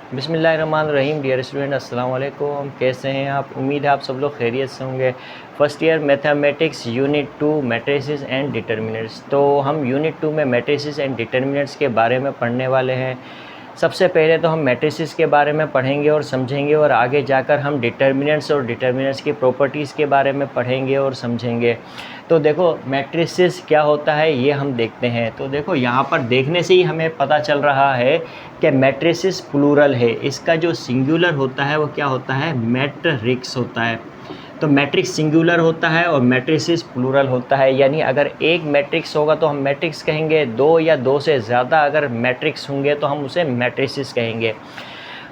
बिस्मिल्लाहिर्रहमानिर्रहीम। Dear student, अस्सलाम वालेकुम। कैसे हैं आप? उम्मीद है आप सब लोग खैरियत से होंगे। First year mathematics unit 2 matrices and determinants. तो हम यूनिट 2 में मैट्रिसेस एंड डिटर्मिनेंट्स के बारे में पढ़ने वाले हैं। सबसे पहले तो हम मैट्रिसेस के बारे में पढ़ेंगे और समझेंगे, और आगे जाकर हम डिटर्मिनेंट्स और डिटर्मिनेंट्स की प्रॉपर्टीज़ के बारे में पढ़ेंगे और समझेंगे। तो देखो मैट्रिसेस क्या होता है ये हम देखते हैं। तो देखो यहाँ पर देखने से ही हमें पता चल रहा है कि मैट्रिसेस प्लूरल है। इसका जो सिंगुलर होता है वो क्या होता है? मैट्रिक्स होता है। तो मैट्रिक्स सिंगुलर होता है और मैट्रिसेस प्लूरल होता है। यानी अगर एक मैट्रिक्स होगा तो हम मैट्रिक्स कहेंगे, दो या दो से ज़्यादा अगर मैट्रिक्स होंगे तो हम उसे मैट्रिसेस कहेंगे।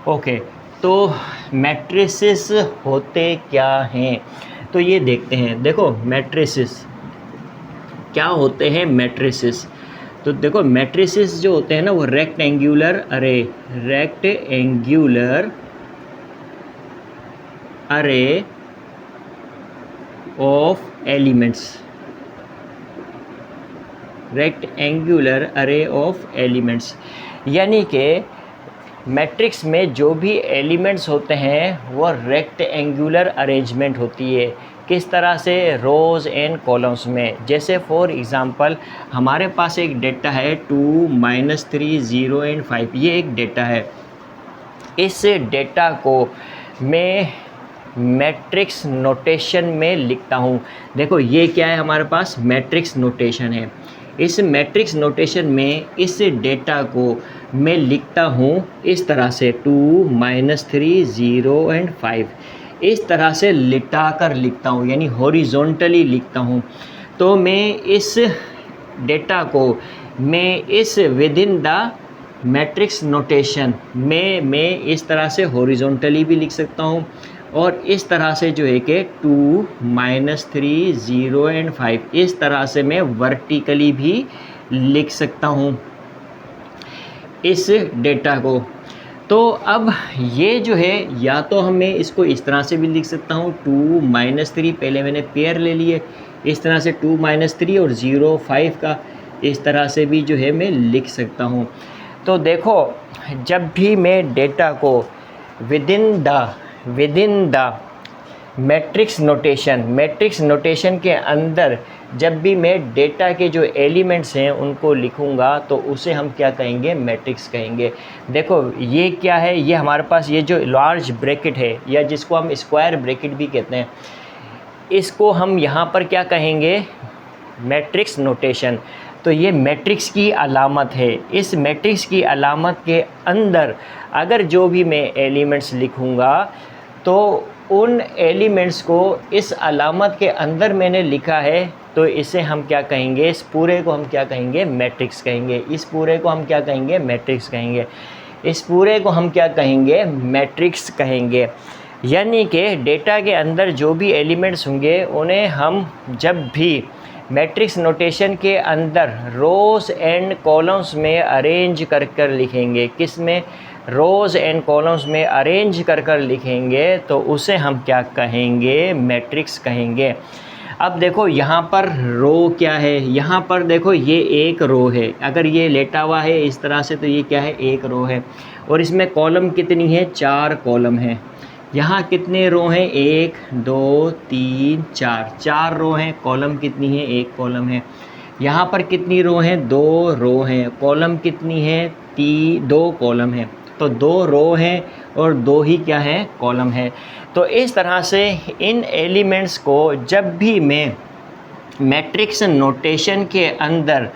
ओके, तो मैट्रिसेस होते क्या हैं तो ये देखते हैं। देखो मैट्रिसेस क्या होते हैं। मैट्रिसेस तो देखो मैट्रिसेस जो होते हैं ना वो रेक्टेंगुलर अरे ऑफ एलिमेंट्स, रेक्टेंगुलर अरे ऑफ एलिमेंट्स। यानी कि मैट्रिक्स में जो भी एलिमेंट्स होते हैं वो रेक्टेंगुलर अरेंजमेंट होती है। किस तरह से? रोज़ एंड कॉलम्स में। जैसे फॉर एग्ज़ाम्पल हमारे पास एक डेटा है 2, -3, 0 एंड 5। ये एक डेटा है। इस डेटा को मैं मैट्रिक्स नोटेशन में लिखता हूँ। देखो ये क्या है, हमारे पास मैट्रिक्स नोटेशन है। इस मैट्रिक्स नोटेशन में इस डेटा को मैं लिखता हूँ इस तरह से 2, -3, 0 एंड 5। इस तरह से लिटा कर लिखता हूँ, यानी हॉरिजॉन्टली लिखता हूँ। तो मैं इस डेटा को मैं इस with in the matrix notation में मैं इस तरह से हॉरिजॉन्टली भी लिख सकता हूँ, और इस तरह से जो है कि 2, -3, 0 एंड 5 इस तरह से मैं वर्टिकली भी लिख सकता हूँ इस डेटा को। तो अब ये जो है, या तो हमें इसको इस तरह से भी लिख सकता हूँ 2, -3, पहले मैंने पेयर ले लिए, इस तरह से 2, -3 और 0, 5 का इस तरह से भी जो है मैं लिख सकता हूँ। तो देखो जब भी मैं डेटा को with in the matrix notation के अंदर जब भी मैं डेटा के जो एलिमेंट्स हैं उनको लिखूंगा तो उसे हम क्या कहेंगे? मैट्रिक्स कहेंगे। देखो ये क्या है, ये हमारे पास ये जो लार्ज ब्रैकेट है या जिसको हम स्क्वायर ब्रैकेट भी कहते हैं, इसको हम यहाँ पर क्या कहेंगे? Matrix notation. तो ये मैट्रिक्स की अलामत है। इस मैट्रिक्स की अलामत के अंदर अगर जो भी मैं एलिमेंट्स लिखूंगा तो उन एलिमेंट्स को इस अलामत के अंदर मैंने लिखा है तो इसे हम क्या कहेंगे? इस पूरे को हम क्या कहेंगे? मैट्रिक्स कहेंगे। इस पूरे को हम क्या कहेंगे? मैट्रिक्स कहेंगे। इस पूरे को हम क्या कहेंगे? मैट्रिक्स कहेंगे। यानी कि डेटा के अंदर जो भी एलिमेंट्स होंगे उन्हें हम जब भी मैट्रिक्स नोटेशन के अंदर रोज़ एंड कॉलम्स में अरेंज कर लिखेंगे। किस में? रोज़ एंड कॉलम्स में अरेंज कर लिखेंगे तो उसे हम क्या कहेंगे? मैट्रिक्स कहेंगे। अब देखो यहाँ पर रो क्या है? यहाँ पर देखो ये एक रो है। अगर ये लेटा हुआ है इस तरह से तो ये क्या है? एक रो है। और इसमें कॉलम कितनी है? 4 कॉलम हैं। यहाँ कितने रो हैं? 1, 2, 3, 4 रो हैं। कॉलम कितनी है? 1 कॉलम है। यहाँ पर कितनी रो हैं? 2 रो हैं। कॉलम कितनी है? 2 कॉलम है। तो 2 रो हैं और 2 ही क्या है? कॉलम है। तो इस तरह से इन एलिमेंट्स को जब भी मैं मैट्रिक्स नोटेशन के अंदर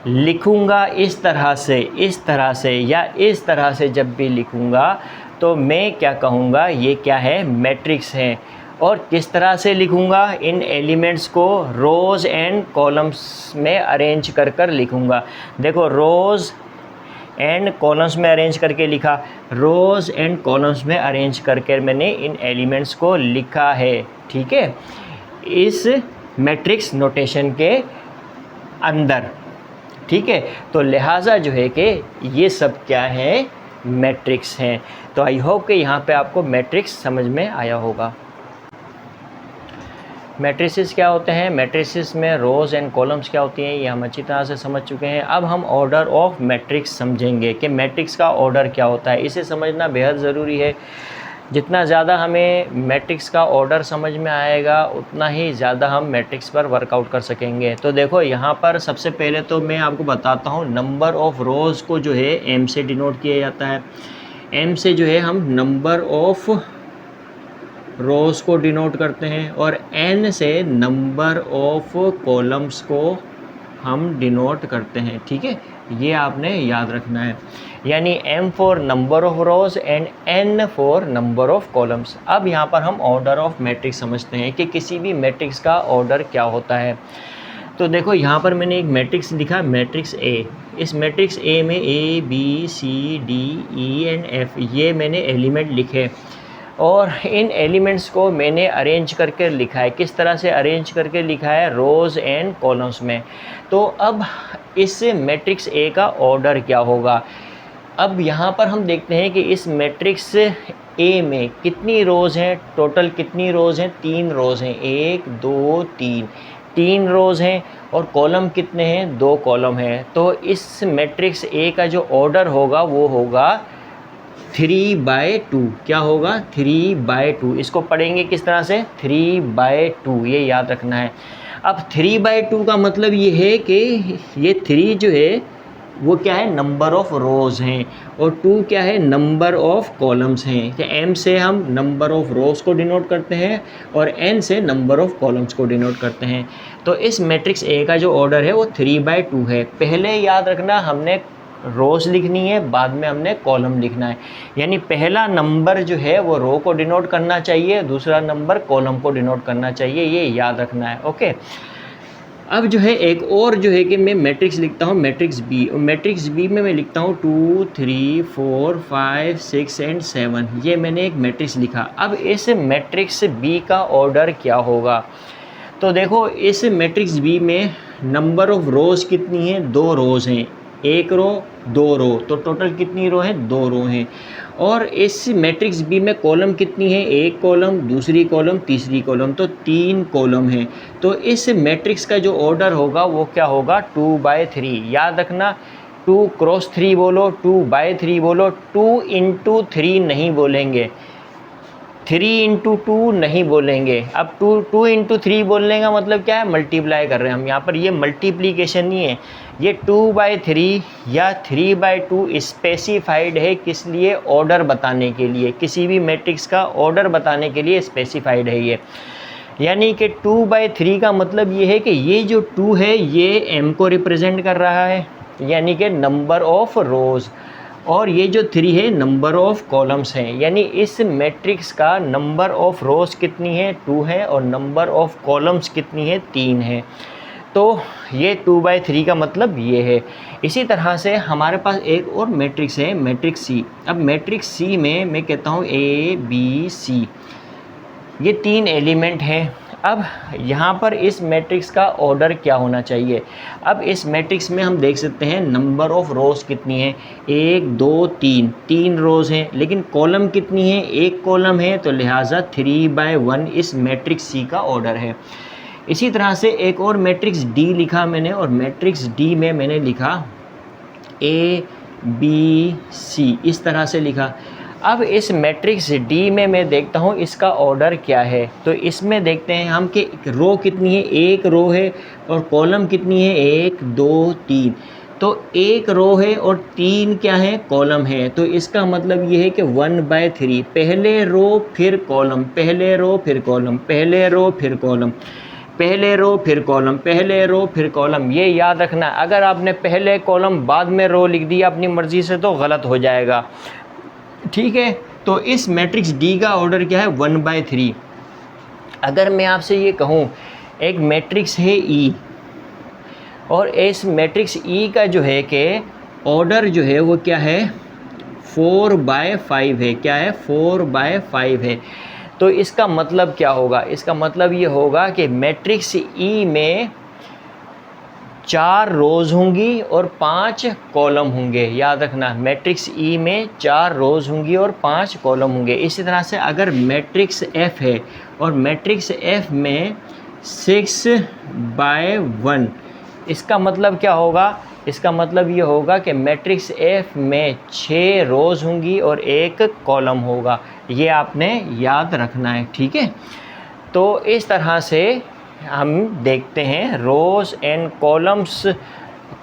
लिखूंगा इस तरह से या इस तरह से जब भी लिखूंगा तो मैं क्या कहूँगा? ये क्या है? मैट्रिक्स है। और किस तरह से लिखूंगा? इन एलिमेंट्स को रोज़ एंड कॉलम्स में अरेंज कर लिखूंगा। देखो रोज़ एंड कॉलम्स में अरेंज करके लिखा, रोज़ एंड कॉलम्स में अरेंज करके मैंने इन एलिमेंट्स को लिखा है। ठीक है, इस मैट्रिक्स नोटेशन के अंदर। ठीक है, तो लिहाजा जो है कि ये सब क्या है? मैट्रिक्स हैं। तो आई होप कि यहाँ पे आपको मैट्रिक्स समझ में आया होगा। मैट्रिसेस क्या होते हैं, मैट्रिसेस में रोज़ एंड कॉलम्स क्या होती हैं, ये हम अच्छी तरह से समझ चुके हैं। अब हम ऑर्डर ऑफ मैट्रिक्स समझेंगे कि मैट्रिक्स का ऑर्डर क्या होता है। इसे समझना बेहद ज़रूरी है। जितना ज़्यादा हमें मैट्रिक्स का ऑर्डर समझ में आएगा उतना ही ज़्यादा हम मैट्रिक्स पर वर्कआउट कर सकेंगे। तो देखो यहाँ पर सबसे पहले तो मैं आपको बताता हूँ, नंबर ऑफ़ रोज़ को जो है एम से डिनोट किया जाता है। एम से जो है हम नंबर ऑफ़ रोज़ को डिनोट करते हैं और एन से नंबर ऑफ़ कॉलम्स को हम डिनोट करते हैं। ठीक है, ये आपने याद रखना है। यानी m for number of rows and n for number of columns. अब यहाँ पर हम ऑर्डर ऑफ मैट्रिक्स समझते हैं कि किसी भी मैट्रिक्स का ऑर्डर क्या होता है। तो देखो यहाँ पर मैंने एक मैट्रिक्स लिखा, मैट्रिक्स A। इस मैट्रिक्स A में A B C D E and F ये मैंने एलिमेंट लिखे और इन एलिमेंट्स को मैंने अरेंज करके लिखा है। किस तरह से अरेंज करके लिखा है, रोज़ एंड कॉलम्स में। तो अब इस मैट्रिक्स A का ऑर्डर क्या होगा। अब यहाँ पर हम देखते हैं कि इस मैट्रिक्स A में कितनी रोज़ हैं, टोटल कितनी रोज़ हैं, 3 रोज़ हैं, 1 2 3 रोज़ हैं और कॉलम कितने हैं, 2 कॉलम हैं। तो इस मैट्रिक्स A का जो ऑर्डर होगा वो होगा 3/2। क्या होगा, 3/2। इसको पढ़ेंगे किस तरह से, 3/2, ये याद रखना है। अब 3/2 का मतलब ये है कि ये 3 जो है वो क्या है, नंबर ऑफ़ रोज़ हैं और 2 क्या है, नंबर ऑफ़ कॉलम्स हैं। तो m से हम नंबर ऑफ़ रोज़ को डिनोट करते हैं और n से नंबर ऑफ़ कॉलम्स को डिनोट करते हैं। तो इस मैट्रिक्स A का जो ऑर्डर है वो 3/2 है। पहले याद रखना हमने रोज़ लिखनी है, बाद में हमने कॉलम लिखना है। यानी पहला नंबर जो है वो रो को डिनोट करना चाहिए, दूसरा नंबर कॉलम को डिनोट करना चाहिए, ये याद रखना है। ओके, अब जो है एक और जो है कि मैं मैट्रिक्स लिखता हूँ, मैट्रिक्स बी। और मैट्रिक्स बी में मैं लिखता हूँ 2 3 4 5 6 एंड 7। ये मैंने एक मैट्रिक्स लिखा। अब इस मैट्रिक्स बी का ऑर्डर क्या होगा। तो देखो इस मैट्रिक्स बी में नंबर ऑफ़ रोज़ कितनी है, 2 रोज़ हैं, 1 रो 2 रो, तो टोटल कितनी रो है, 2 रो हैं। और इस मैट्रिक्स बी में कॉलम कितनी है, 1 कॉलम, दूसरी कॉलम, तीसरी कॉलम, तो 3 कॉलम हैं। तो इस मैट्रिक्स का जो ऑर्डर होगा वो क्या होगा, 2/3। याद रखना 2 क्रॉस 3 बोलो, 2/3 बोलो, 2 × 3 नहीं बोलेंगे, 3 × 2 नहीं बोलेंगे। अब 2 × 3 बोलने का मतलब क्या है, मल्टीप्लाई कर रहे हैं हम यहाँ पर। ये मल्टीप्लिकेशन नहीं है, ये 2/3 या 3/2 स्पेसिफाइड है। किस लिए, ऑर्डर बताने के लिए, किसी भी मैट्रिक्स का ऑर्डर बताने के लिए स्पेसिफाइड है ये। यानी कि 2/3 का मतलब ये है कि ये जो 2 है ये m को रिप्रेजेंट कर रहा है, यानी कि नंबर ऑफ़ रोज़, और ये जो 3 है नंबर ऑफ़ कॉलम्स हैं। यानी इस मैट्रिक्स का नंबर ऑफ़ रोज़ कितनी है, 2 है, और नंबर ऑफ़ कॉलम्स कितनी है, 3 है। तो ये 2/3 का मतलब ये है। इसी तरह से हमारे पास एक और मैट्रिक्स है, मैट्रिक्स सी। अब मैट्रिक्स सी में मैं कहता हूँ A B C, ये 3 एलिमेंट हैं। अब यहाँ पर इस मैट्रिक्स का ऑर्डर क्या होना चाहिए। अब इस मैट्रिक्स में हम देख सकते हैं नंबर ऑफ़ रोज़ कितनी है, 1 2 3 रोज़ हैं, लेकिन कॉलम कितनी है, 1 कॉलम है, तो लिहाजा 3/1 इस मैट्रिक्स सी का ऑर्डर है। इसी तरह से एक और मैट्रिक्स डी लिखा मैंने, और मैट्रिक्स डी में मैंने लिखा A B C, इस तरह से लिखा। अब इस मैट्रिक्स डी में मैं देखता हूँ इसका ऑर्डर क्या है। तो इसमें देखते हैं हम कि रो कितनी है, 1 रो है, और कॉलम कितनी है, 1 2 3। तो 1 रो है और 3 क्या है, कॉलम है। तो इसका मतलब ये है कि 1/3, पहले रो फिर कॉलम, पहले रो फिर कॉलम, पहले रो फिर कॉलम, पहले रो फिर कॉलम, पहले रो फिर कॉलम। ये याद रखना, अगर आपने पहले कॉलम बाद में रो लिख दिया अपनी मर्ज़ी से तो गलत हो जाएगा। ठीक है, तो इस मैट्रिक्स डी का ऑर्डर क्या है, 1/3। अगर मैं आपसे ये कहूँ एक मैट्रिक्स है ई, और इस मैट्रिक्स ई का जो है कि ऑर्डर जो है वो क्या है, 4/5 है। क्या है, 4/5 है। तो इसका मतलब क्या होगा, इसका मतलब ये होगा कि मैट्रिक्स ई में 4 रोज़ होंगी और 5 कॉलम होंगे। याद रखना, मैट्रिक्स ई में 4 रोज़ होंगी और 5 कॉलम होंगे। इसी तरह से अगर मैट्रिक्स एफ़ है और मैट्रिक्स एफ़ में 6/1। इसका मतलब क्या होगा? इसका मतलब ये होगा कि मैट्रिक्स एफ में 6 रोज़ होंगी और 1 कॉलम होगा। ये आपने याद रखना है, ठीक है। तो इस तरह से हम देखते हैं रोज़ एंड कॉलम्स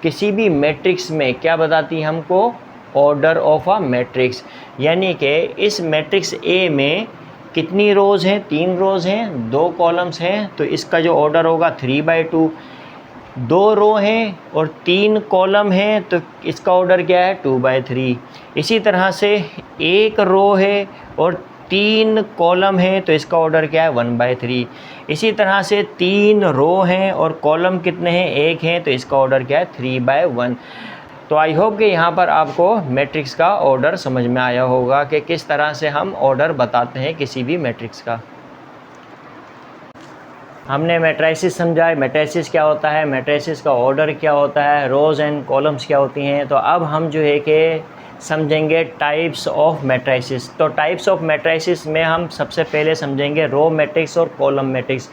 किसी भी मैट्रिक्स में क्या बताती है हमको? Order of a matrix. यानी कि इस मैट्रिक्स ए में कितनी रोज़ हैं? 3 रोज़ हैं, 2 कॉलम्स हैं, तो इसका जो ऑर्डर होगा 3/2। 2 रो हैं और 3 कॉलम हैं, तो इसका ऑर्डर क्या है? 2/3। इसी तरह से 1 रो है और 3 कॉलम हैं, तो इसका ऑर्डर क्या है? 1/3। इसी तरह से 3 रो हैं और कॉलम कितने हैं? 1 हैं, तो इसका ऑर्डर क्या है? 3/1। तो आई होप कि यहाँ पर आपको मैट्रिक्स का ऑर्डर समझ में आया होगा कि किस तरह से हम ऑर्डर बताते हैं किसी भी मैट्रिक्स का। हमने मैट्रिसेस समझा है, मैट्रिसेस क्या होता है, मैट्रिसेस का ऑर्डर क्या होता है, रोज़ एंड कॉलम्स क्या होती हैं। तो अब हम जो है कि समझेंगे टाइप्स ऑफ मैट्रिसेस। तो टाइप्स ऑफ मैट्रिसेस में हम सबसे पहले समझेंगे रो मैट्रिक्स और कॉलम मैट्रिक्स।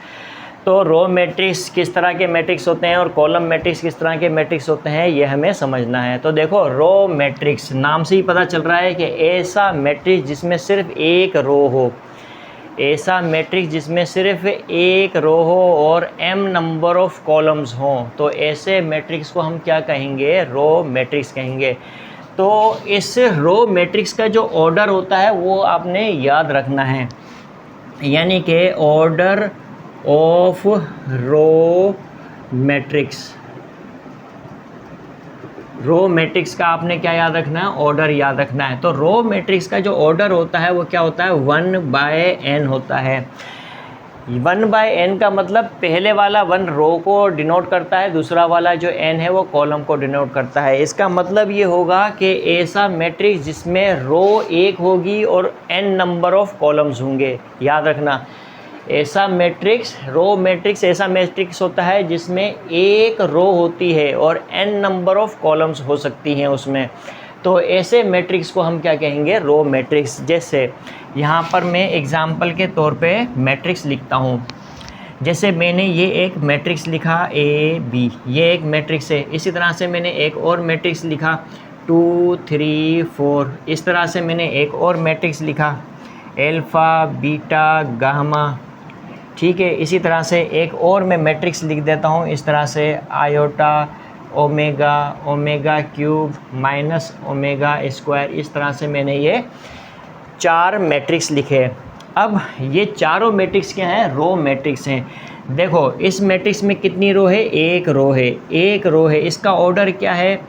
तो रो मैट्रिक्स किस तरह के मैट्रिक्स होते हैं और कॉलम मैट्रिक्स किस तरह के मैट्रिक्स होते हैं, ये हमें समझना है। तो देखो, रो मैट्रिक्स नाम से ही पता चल रहा है कि ऐसा मैट्रिक्स जिसमें सिर्फ एक रो हो, ऐसा मैट्रिक्स जिसमें सिर्फ एक रो हो और m नंबर ऑफ़ कॉलम्स हों, तो ऐसे मैट्रिक्स को हम क्या कहेंगे? रो मैट्रिक्स कहेंगे। तो इस रो मैट्रिक्स का जो ऑर्डर होता है वो आपने याद रखना है, यानी कि order of row matrix. Row matrix का आपने क्या याद रखना है? ऑर्डर याद रखना है। तो रो मैट्रिक्स का जो ऑर्डर होता है वो क्या होता है? 1/n होता है। 1/n का मतलब पहले वाला 1 रो को डिनोट करता है, दूसरा वाला जो n है वो कॉलम को डिनोट करता है। इसका मतलब ये होगा कि ऐसा मैट्रिक्स जिसमें रो 1 होगी और n नंबर ऑफ़ कॉलम्स होंगे। याद रखना, ऐसा मैट्रिक्स, रो मैट्रिक्स ऐसा मैट्रिक्स होता है जिसमें एक रो होती है और n नंबर ऑफ़ कॉलम्स हो सकती हैं उसमें। तो ऐसे मैट्रिक्स को हम क्या कहेंगे? Row matrix. जैसे यहाँ पर मैं एग्ज़ाम्पल के तौर पे मैट्रिक्स लिखता हूँ। जैसे मैंने ये एक मैट्रिक्स लिखा AB, ये एक मैट्रिक्स है। इसी तरह से मैंने एक और मैट्रिक्स लिखा 2 3 4। इस तरह से मैंने एक और मैट्रिक्स लिखा अल्फ़ा बीटा गामा, ठीक है। इसी तरह से एक और मैं मैट्रिक्स लिख देता हूँ इस तरह से iota omega omega cube minus omega square. इस तरह से मैंने ये 4 मैट्रिक्स लिखे। अब ये चारों मैट्रिक्स क्या हैं? रो मैट्रिक्स हैं। देखो, इस मैट्रिक्स में कितनी रो है? एक रो है, एक रो है। इसका ऑर्डर क्या है?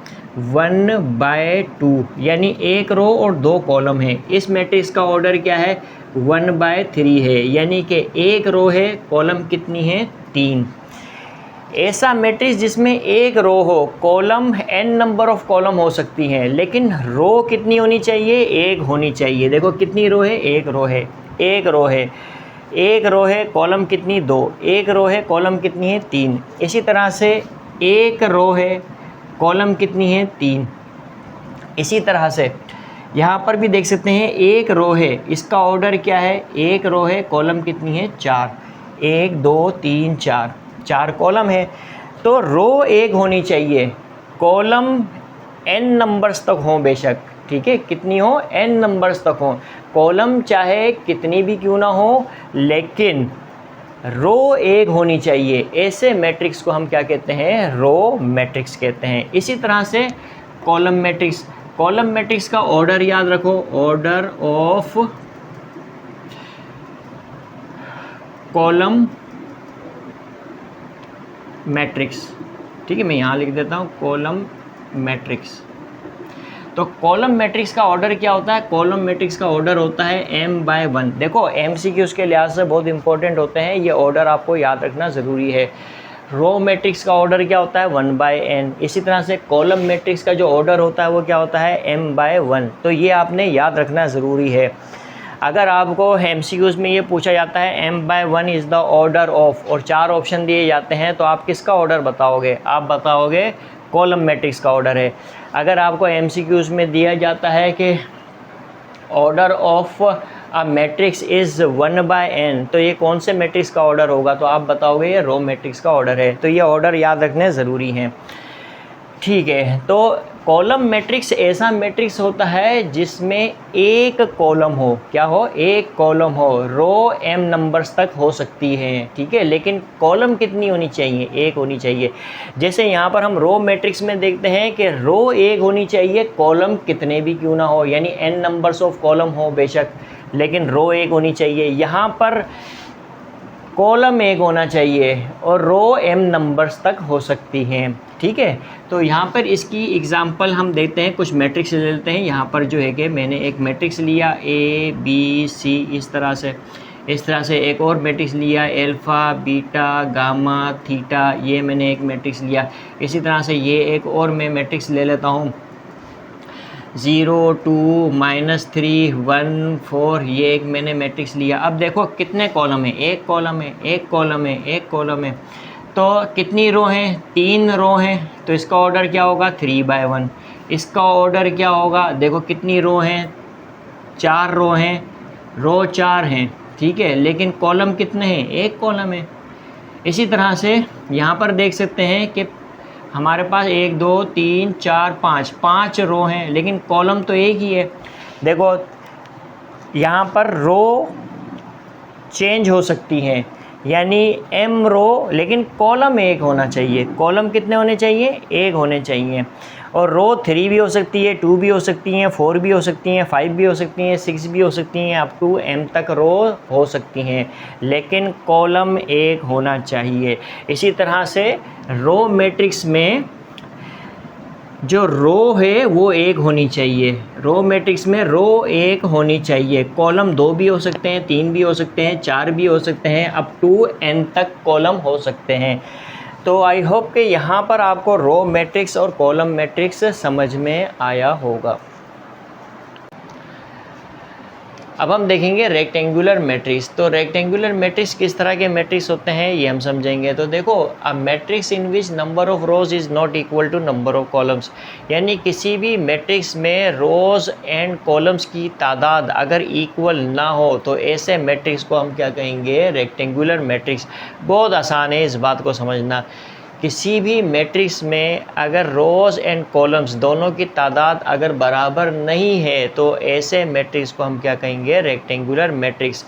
1/2, यानी एक रो और 2 कॉलम है। इस मैट्रिक्स का ऑर्डर क्या है? 1/3 है, यानी कि एक रो है, कॉलम कितनी है? 3। ऐसा मैट्रिक्स जिसमें एक रो हो, column n number of column हो सकती हैं, लेकिन रो कितनी होनी चाहिए? एक होनी चाहिए। देखो कितनी रो है? एक रो है, एक रो है, एक रो है, कॉलम कितनी? 2। एक रो है, कॉलम कितनी है? 3। इसी तरह से एक रो है, कॉलम कितनी है? 3। इसी तरह से यहाँ पर भी देख सकते हैं, एक रो है, इसका ऑर्डर क्या है? एक रो है, कॉलम कितनी है? 4। 1 2 3 4, 4 कॉलम है। तो रो एक होनी चाहिए, कॉलम n नंबर्स तक हों बेशक, ठीक है, कितनी हो? n नंबर्स तक हों। कॉलम चाहे कितनी भी क्यों ना हो, लेकिन रो एक होनी चाहिए। ऐसे मैट्रिक्स को हम क्या कहते हैं? रो मैट्रिक्स कहते हैं। इसी तरह से कॉलम मैट्रिक्स, कॉलम मैट्रिक्स का ऑर्डर याद रखो, ऑर्डर ऑफ कॉलम मैट्रिक्स, ठीक है। मैं यहाँ लिख देता हूँ कॉलम मैट्रिक्स। तो कॉलम मैट्रिक्स का ऑर्डर क्या होता है? कॉलम मैट्रिक्स का ऑर्डर होता है m/1। देखो, MCQs के लिहाज से बहुत इंपॉर्टेंट होते हैं, ये ऑर्डर आपको याद रखना ज़रूरी है। रो मैट्रिक्स का ऑर्डर क्या होता है? 1/n। इसी तरह से कॉलम मैट्रिक्स का जो ऑर्डर होता है वो क्या होता है? m/1। तो ये आपने याद रखना ज़रूरी है। अगर आपको MCQs में ये पूछा जाता है m/1 is the order of, और 4 ऑप्शन दिए जाते हैं, तो आप किसका ऑर्डर बताओगे? आप बताओगे कॉलम मैट्रिक्स का ऑर्डर है। अगर आपको MCQs में दिया जाता है कि ऑर्डर ऑफ अब मैट्रिक्स इज़ 1/n, तो ये कौन से मैट्रिक्स का ऑर्डर होगा? तो आप बताओगे ये रो मैट्रिक्स का ऑर्डर है। तो ये ऑर्डर याद रखने ज़रूरी हैं। ठीक है, तो कॉलम मैट्रिक्स ऐसा मैट्रिक्स होता है जिसमें एक कॉलम हो, क्या हो? एक कॉलम हो। रो m नंबर्स तक हो सकती हैं, ठीक है, लेकिन कॉलम कितनी होनी चाहिए? एक होनी चाहिए। जैसे यहाँ पर हम रो मैट्रिक्स में देखते हैं कि रो एक होनी चाहिए, कॉलम कितने भी क्यों ना हो, यानी n नंबर्स ऑफ कॉलम हो बेशक, लेकिन रो एक होनी चाहिए। यहाँ पर कॉलम एक होना चाहिए और रो m नंबर्स तक हो सकती हैं, ठीक है। तो यहाँ पर इसकी एग्ज़ाम्पल हम देते हैं, कुछ मैट्रिक्स ले लेते हैं। यहाँ पर जो है कि मैंने एक मैट्रिक्स लिया A B C, इस तरह से एक और मैट्रिक्स लिया अल्फ़ा बीटा गामा थीटा, ये मैंने एक मैट्रिक्स लिया। इसी तरह से ये एक और मैं मैट्रिक्स ले लेता हूँ 0 2 -3 1 4, ये एक मैंने मैट्रिक्स लिया। अब देखो कितने कॉलम है? एक कॉलम है, एक कॉलम है, एक कॉलम है। तो कितनी रो हैं? 3 रो हैं, तो इसका ऑर्डर क्या होगा? 3/1। इसका ऑर्डर क्या होगा? देखो कितनी रो हैं? 4 रो हैं, रो 4 हैं, ठीक है, लेकिन कॉलम कितने हैं? एक कॉलम है। इसी तरह से यहाँ पर देख सकते हैं कि हमारे पास 1 2 3 4 5 रो हैं, लेकिन कॉलम तो एक ही है। देखो यहाँ पर रो चेंज हो सकती हैं, यानी m रो, लेकिन कॉलम एक होना चाहिए। कॉलम कितने होने चाहिए? एक होने चाहिए। और रो 3 भी हो सकती है, 2 भी हो सकती हैं, 4 भी हो सकती हैं, 5 भी हो सकती हैं, 6 भी हो सकती हैं, अप टू m तक रो हो सकती हैं, लेकिन कॉलम एक होना चाहिए। इसी तरह से रो मैट्रिक्स में जो रो है वो एक होनी चाहिए। रो मैट्रिक्स में रो एक होनी चाहिए। कॉलम 2 भी हो सकते हैं, 3 भी हो सकते हैं, 4 भी हो सकते हैं, अप टू n तक कॉलम हो सकते हैं। तो आई होप कि यहाँ पर आपको रो मैट्रिक्स और कॉलम मैट्रिक्स समझ में आया होगा। अब हम देखेंगे रेक्टेंगुलर मैट्रिक्स। तो रेक्टेंगुलर मैट्रिक्स किस तरह के मैट्रिक्स होते हैं ये हम समझेंगे। तो देखो, a matrix in which number of rows is not equal to number of columns, यानी किसी भी मैट्रिक्स में रोज़ एंड कॉलम्स की तादाद अगर इक्वल ना हो तो ऐसे मैट्रिक्स को हम क्या कहेंगे? Rectangular matrix. बहुत आसान है इस बात को समझना। किसी भी मैट्रिक्स में अगर रोज़ एंड कॉलम्स दोनों की तादाद अगर बराबर नहीं है तो ऐसे मैट्रिक्स को हम क्या कहेंगे? Rectangular matrix.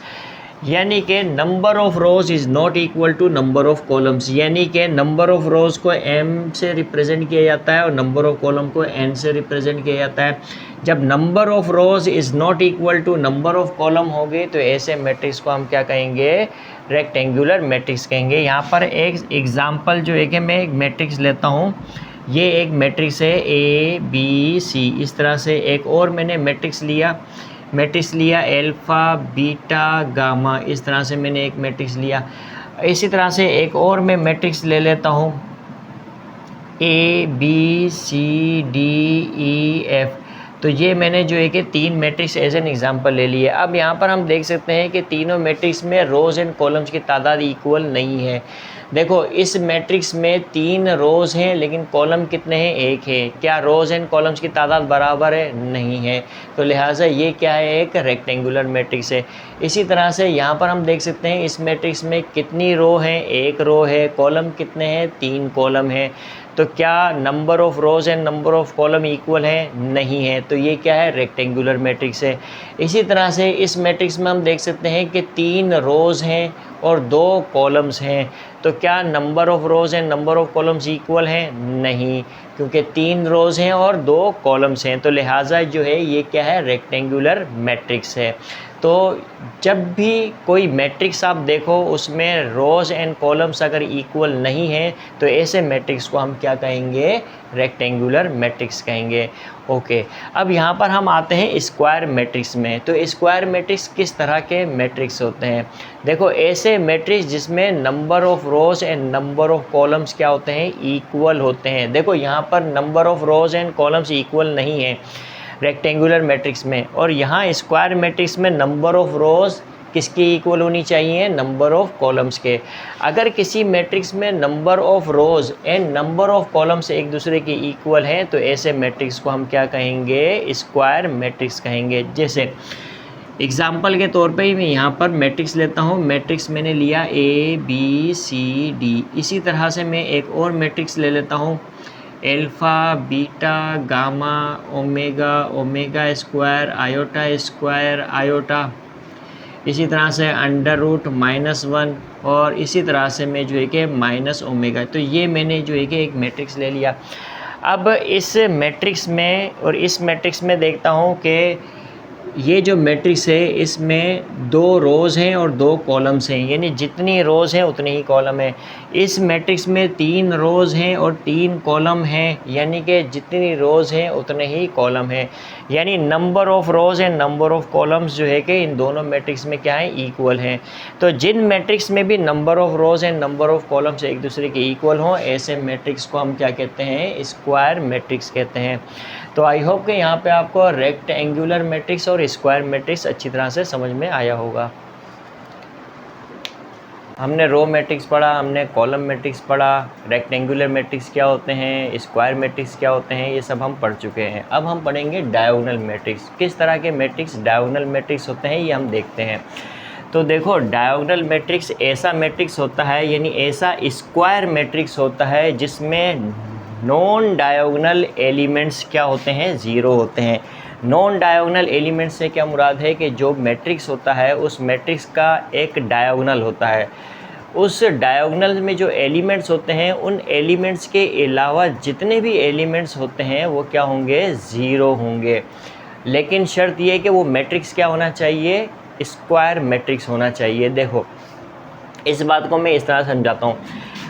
यानी कि number of rows is not equal to number of columns, यानी कि नंबर ऑफ़ रोज़ को m से रिप्रेजेंट किया जाता है और नंबर ऑफ़ कॉलम को n से रिप्रेजेंट किया जाता है। जब number of rows is not equal to number of column होगी तो ऐसे मैट्रिक्स को हम क्या कहेंगे? रेक्टेंगुलर मैट्रिक्स कहेंगे। यहाँ पर एक एग्ज़ाम्पल जो है कि मैं एक मैट्रिक्स लेता हूँ, ये एक मैट्रिक्स है A B C, इस तरह से एक और मैंने मैट्रिक्स लिया अल्फ़ा बीटा गामा, इस तरह से मैंने एक मैट्रिक्स लिया। इसी तरह से एक और मैं मैट्रिक्स ले लेता हूँ A B C D E F। तो ये मैंने जो है कि 3 मैट्रिक्स एज एन एग्जांपल ले लिए। अब यहाँ पर हम देख सकते हैं कि तीनों मैट्रिक्स में रोज़ एंड कॉलम्स की तादाद इक्वल नहीं है। देखो, इस मैट्रिक्स में 3 रोज़ हैं लेकिन कॉलम कितने हैं? एक है। क्या रोज़ एंड कॉलम्स की तादाद बराबर है? नहीं है। तो लिहाजा ये क्या है? एक रेक्टेंगुलर मैट्रिक्स है। इसी तरह से यहाँ पर हम देख सकते हैं इस मैट्रिक्स में कितनी रो हैं? एक रो है। कॉलम कितने हैं? 3 कॉलम है। तो क्या number of rows and number of column equal है? नहीं है। तो ये क्या है? रेक्टेंगुलर मैट्रिक्स है। इसी तरह से इस मैट्रिक्स में हम देख सकते हैं कि 3 रोज़ हैं और 2 कॉलम्स हैं। तो क्या number of rows and number of columns equal हैं? नहीं, क्योंकि 3 रोज़ हैं और 2 कॉलम्स हैं। तो लिहाजा जो है ये क्या है? रेक्टेंगुलर मैट्रिक्स है। तो जब भी कोई मैट्रिक्स आप देखो उसमें रोज़ एंड कॉलम्स अगर इक्वल नहीं है तो ऐसे मैट्रिक्स को हम क्या कहेंगे? रेक्टेंगुलर मैट्रिक्स कहेंगे। ओके, अब यहाँ पर हम आते हैं स्क्वायर मैट्रिक्स में। तो स्क्वायर मैट्रिक्स किस तरह के मैट्रिक्स होते हैं? देखो, ऐसे मैट्रिक्स जिसमें number of rows and number of columns क्या होते हैं? इक्वल होते हैं। देखो, यहाँ पर number of rows and columns equal नहीं है रेक्टेंगुलर मैट्रिक्स में, और यहाँ स्क्वायर मैट्रिक्स में नंबर ऑफ़ रोज़ किसकी इक्वल होनी चाहिए? नंबर ऑफ़ कॉलम्स के। अगर किसी मैट्रिक्स में number of rows and number of columns एक दूसरे के इक्वल हैं तो ऐसे मैट्रिक्स को हम क्या कहेंगे? स्क्वायर मैट्रिक्स कहेंगे। जैसे एग्ज़ाम्पल के तौर पे ही मैं यहाँ पर मैट्रिक्स लेता हूँ। मैट्रिक्स मैंने लिया ए बी सी डी। इसी तरह से मैं एक और मैट्रिक्स ले लेता हूँ, alpha beta gamma omega, omega square iota. इसी तरह से अंडर रूट -1 और इसी तरह से मैं जो है कि माइनस ओमेगा। तो ये मैंने जो है कि एक मैट्रिक्स ले लिया। अब इस मैट्रिक्स में और इस मैट्रिक्स में देखता हूँ कि ये जो मैट्रिक्स है इसमें 2 रोज़ हैं और 2 कॉलम्स हैं, यानी जितनी रोज़ हैं उतने ही कॉलम हैं। इस मैट्रिक्स में 3 रोज़ हैं और 3 कॉलम हैं, यानी कि जितनी रोज़ हैं उतने ही कॉलम हैं, यानी number of rows and number of columns जो है कि इन दोनों मैट्रिक्स में क्या है, इक्वल हैं। तो जिन मैट्रिक्स में भी number of rows and number of columns एक दूसरे के इक्वल हों, ऐसे मैट्रिक्स को हम क्या कहते हैं, स्क्वायर मैट्रिक्स कहते हैं। तो आई होप कि यहाँ पे आपको रेक्टेंगुलर मैट्रिक्स और स्क्वायर मैट्रिक्स अच्छी तरह से समझ में आया होगा। हमने रो मैट्रिक्स पढ़ा, हमने कॉलम मैट्रिक्स पढ़ा, रेक्टेंगुलर मैट्रिक्स क्या होते हैं, स्क्वायर मैट्रिक्स क्या होते हैं, ये सब हम पढ़ चुके हैं। अब हम पढ़ेंगे डायगोनल मैट्रिक्स। किस तरह के मैट्रिक्स डायगोनल मैट्रिक्स होते हैं ये हम देखते हैं। तो देखो, डायगोनल मैट्रिक्स ऐसा मैट्रिक्स होता है, यानी ऐसा स्क्वायर मैट्रिक्स होता है जिसमें नॉन डायगोनल एलिमेंट्स क्या होते हैं, ज़ीरो होते हैं। नॉन डायगोनल एलिमेंट्स से क्या मुराद है कि जो मैट्रिक्स होता है उस मैट्रिक्स का एक डायगोनल होता है। उस डायगोनल में जो एलिमेंट्स होते हैं उन एलिमेंट्स के अलावा जितने भी एलिमेंट्स होते हैं वो क्या होंगे, ज़ीरो होंगे। लेकिन शर्त ये है कि वो मैट्रिक्स क्या होना चाहिए, स्क्वायर मैट्रिक्स होना चाहिए। देखो, इस बात को मैं इस तरह समझाता हूँ।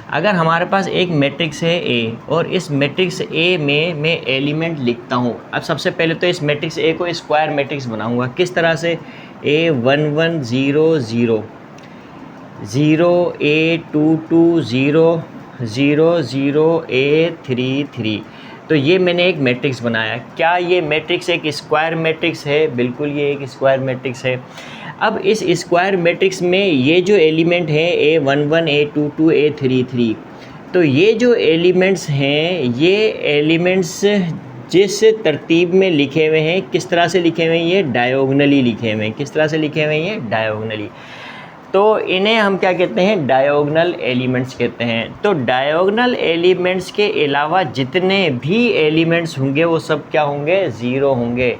अगर हमारे पास एक मैट्रिक्स है ए और इस मैट्रिक्स ए में मैं एलिमेंट लिखता हूँ। अब सबसे पहले तो इस मैट्रिक्स ए को स्क्वायर मैट्रिक्स बनाऊँगा। किस तरह से, A11 0 0 0 A22 0 0 0 A33। तो ये मैंने एक मैट्रिक्स बनाया। क्या ये मैट्रिक्स एक स्क्वायर मैट्रिक्स है? बिल्कुल, ये एक स्क्वायर मैट्रिक्स है। अब इस स्क्वायर मैट्रिक्स में ये जो एलिमेंट है A11 A22 A33, तो ये जो एलिमेंट्स हैं, ये एलिमेंट्स जिस तरतीब में लिखे हुए हैं, किस तरह से लिखे हुए हैं, ये डायगोनली लिखे हुए हैं। किस तरह से लिखे हुए हैं, ये डायगोनली। तो इन्हें हम क्या कहते हैं, डायगोनल एलिमेंट्स कहते हैं। तो डायगोनल एलिमेंट्स के अलावा जितने भी एलिमेंट्स होंगे वो सब क्या होंगे, ज़ीरो होंगे।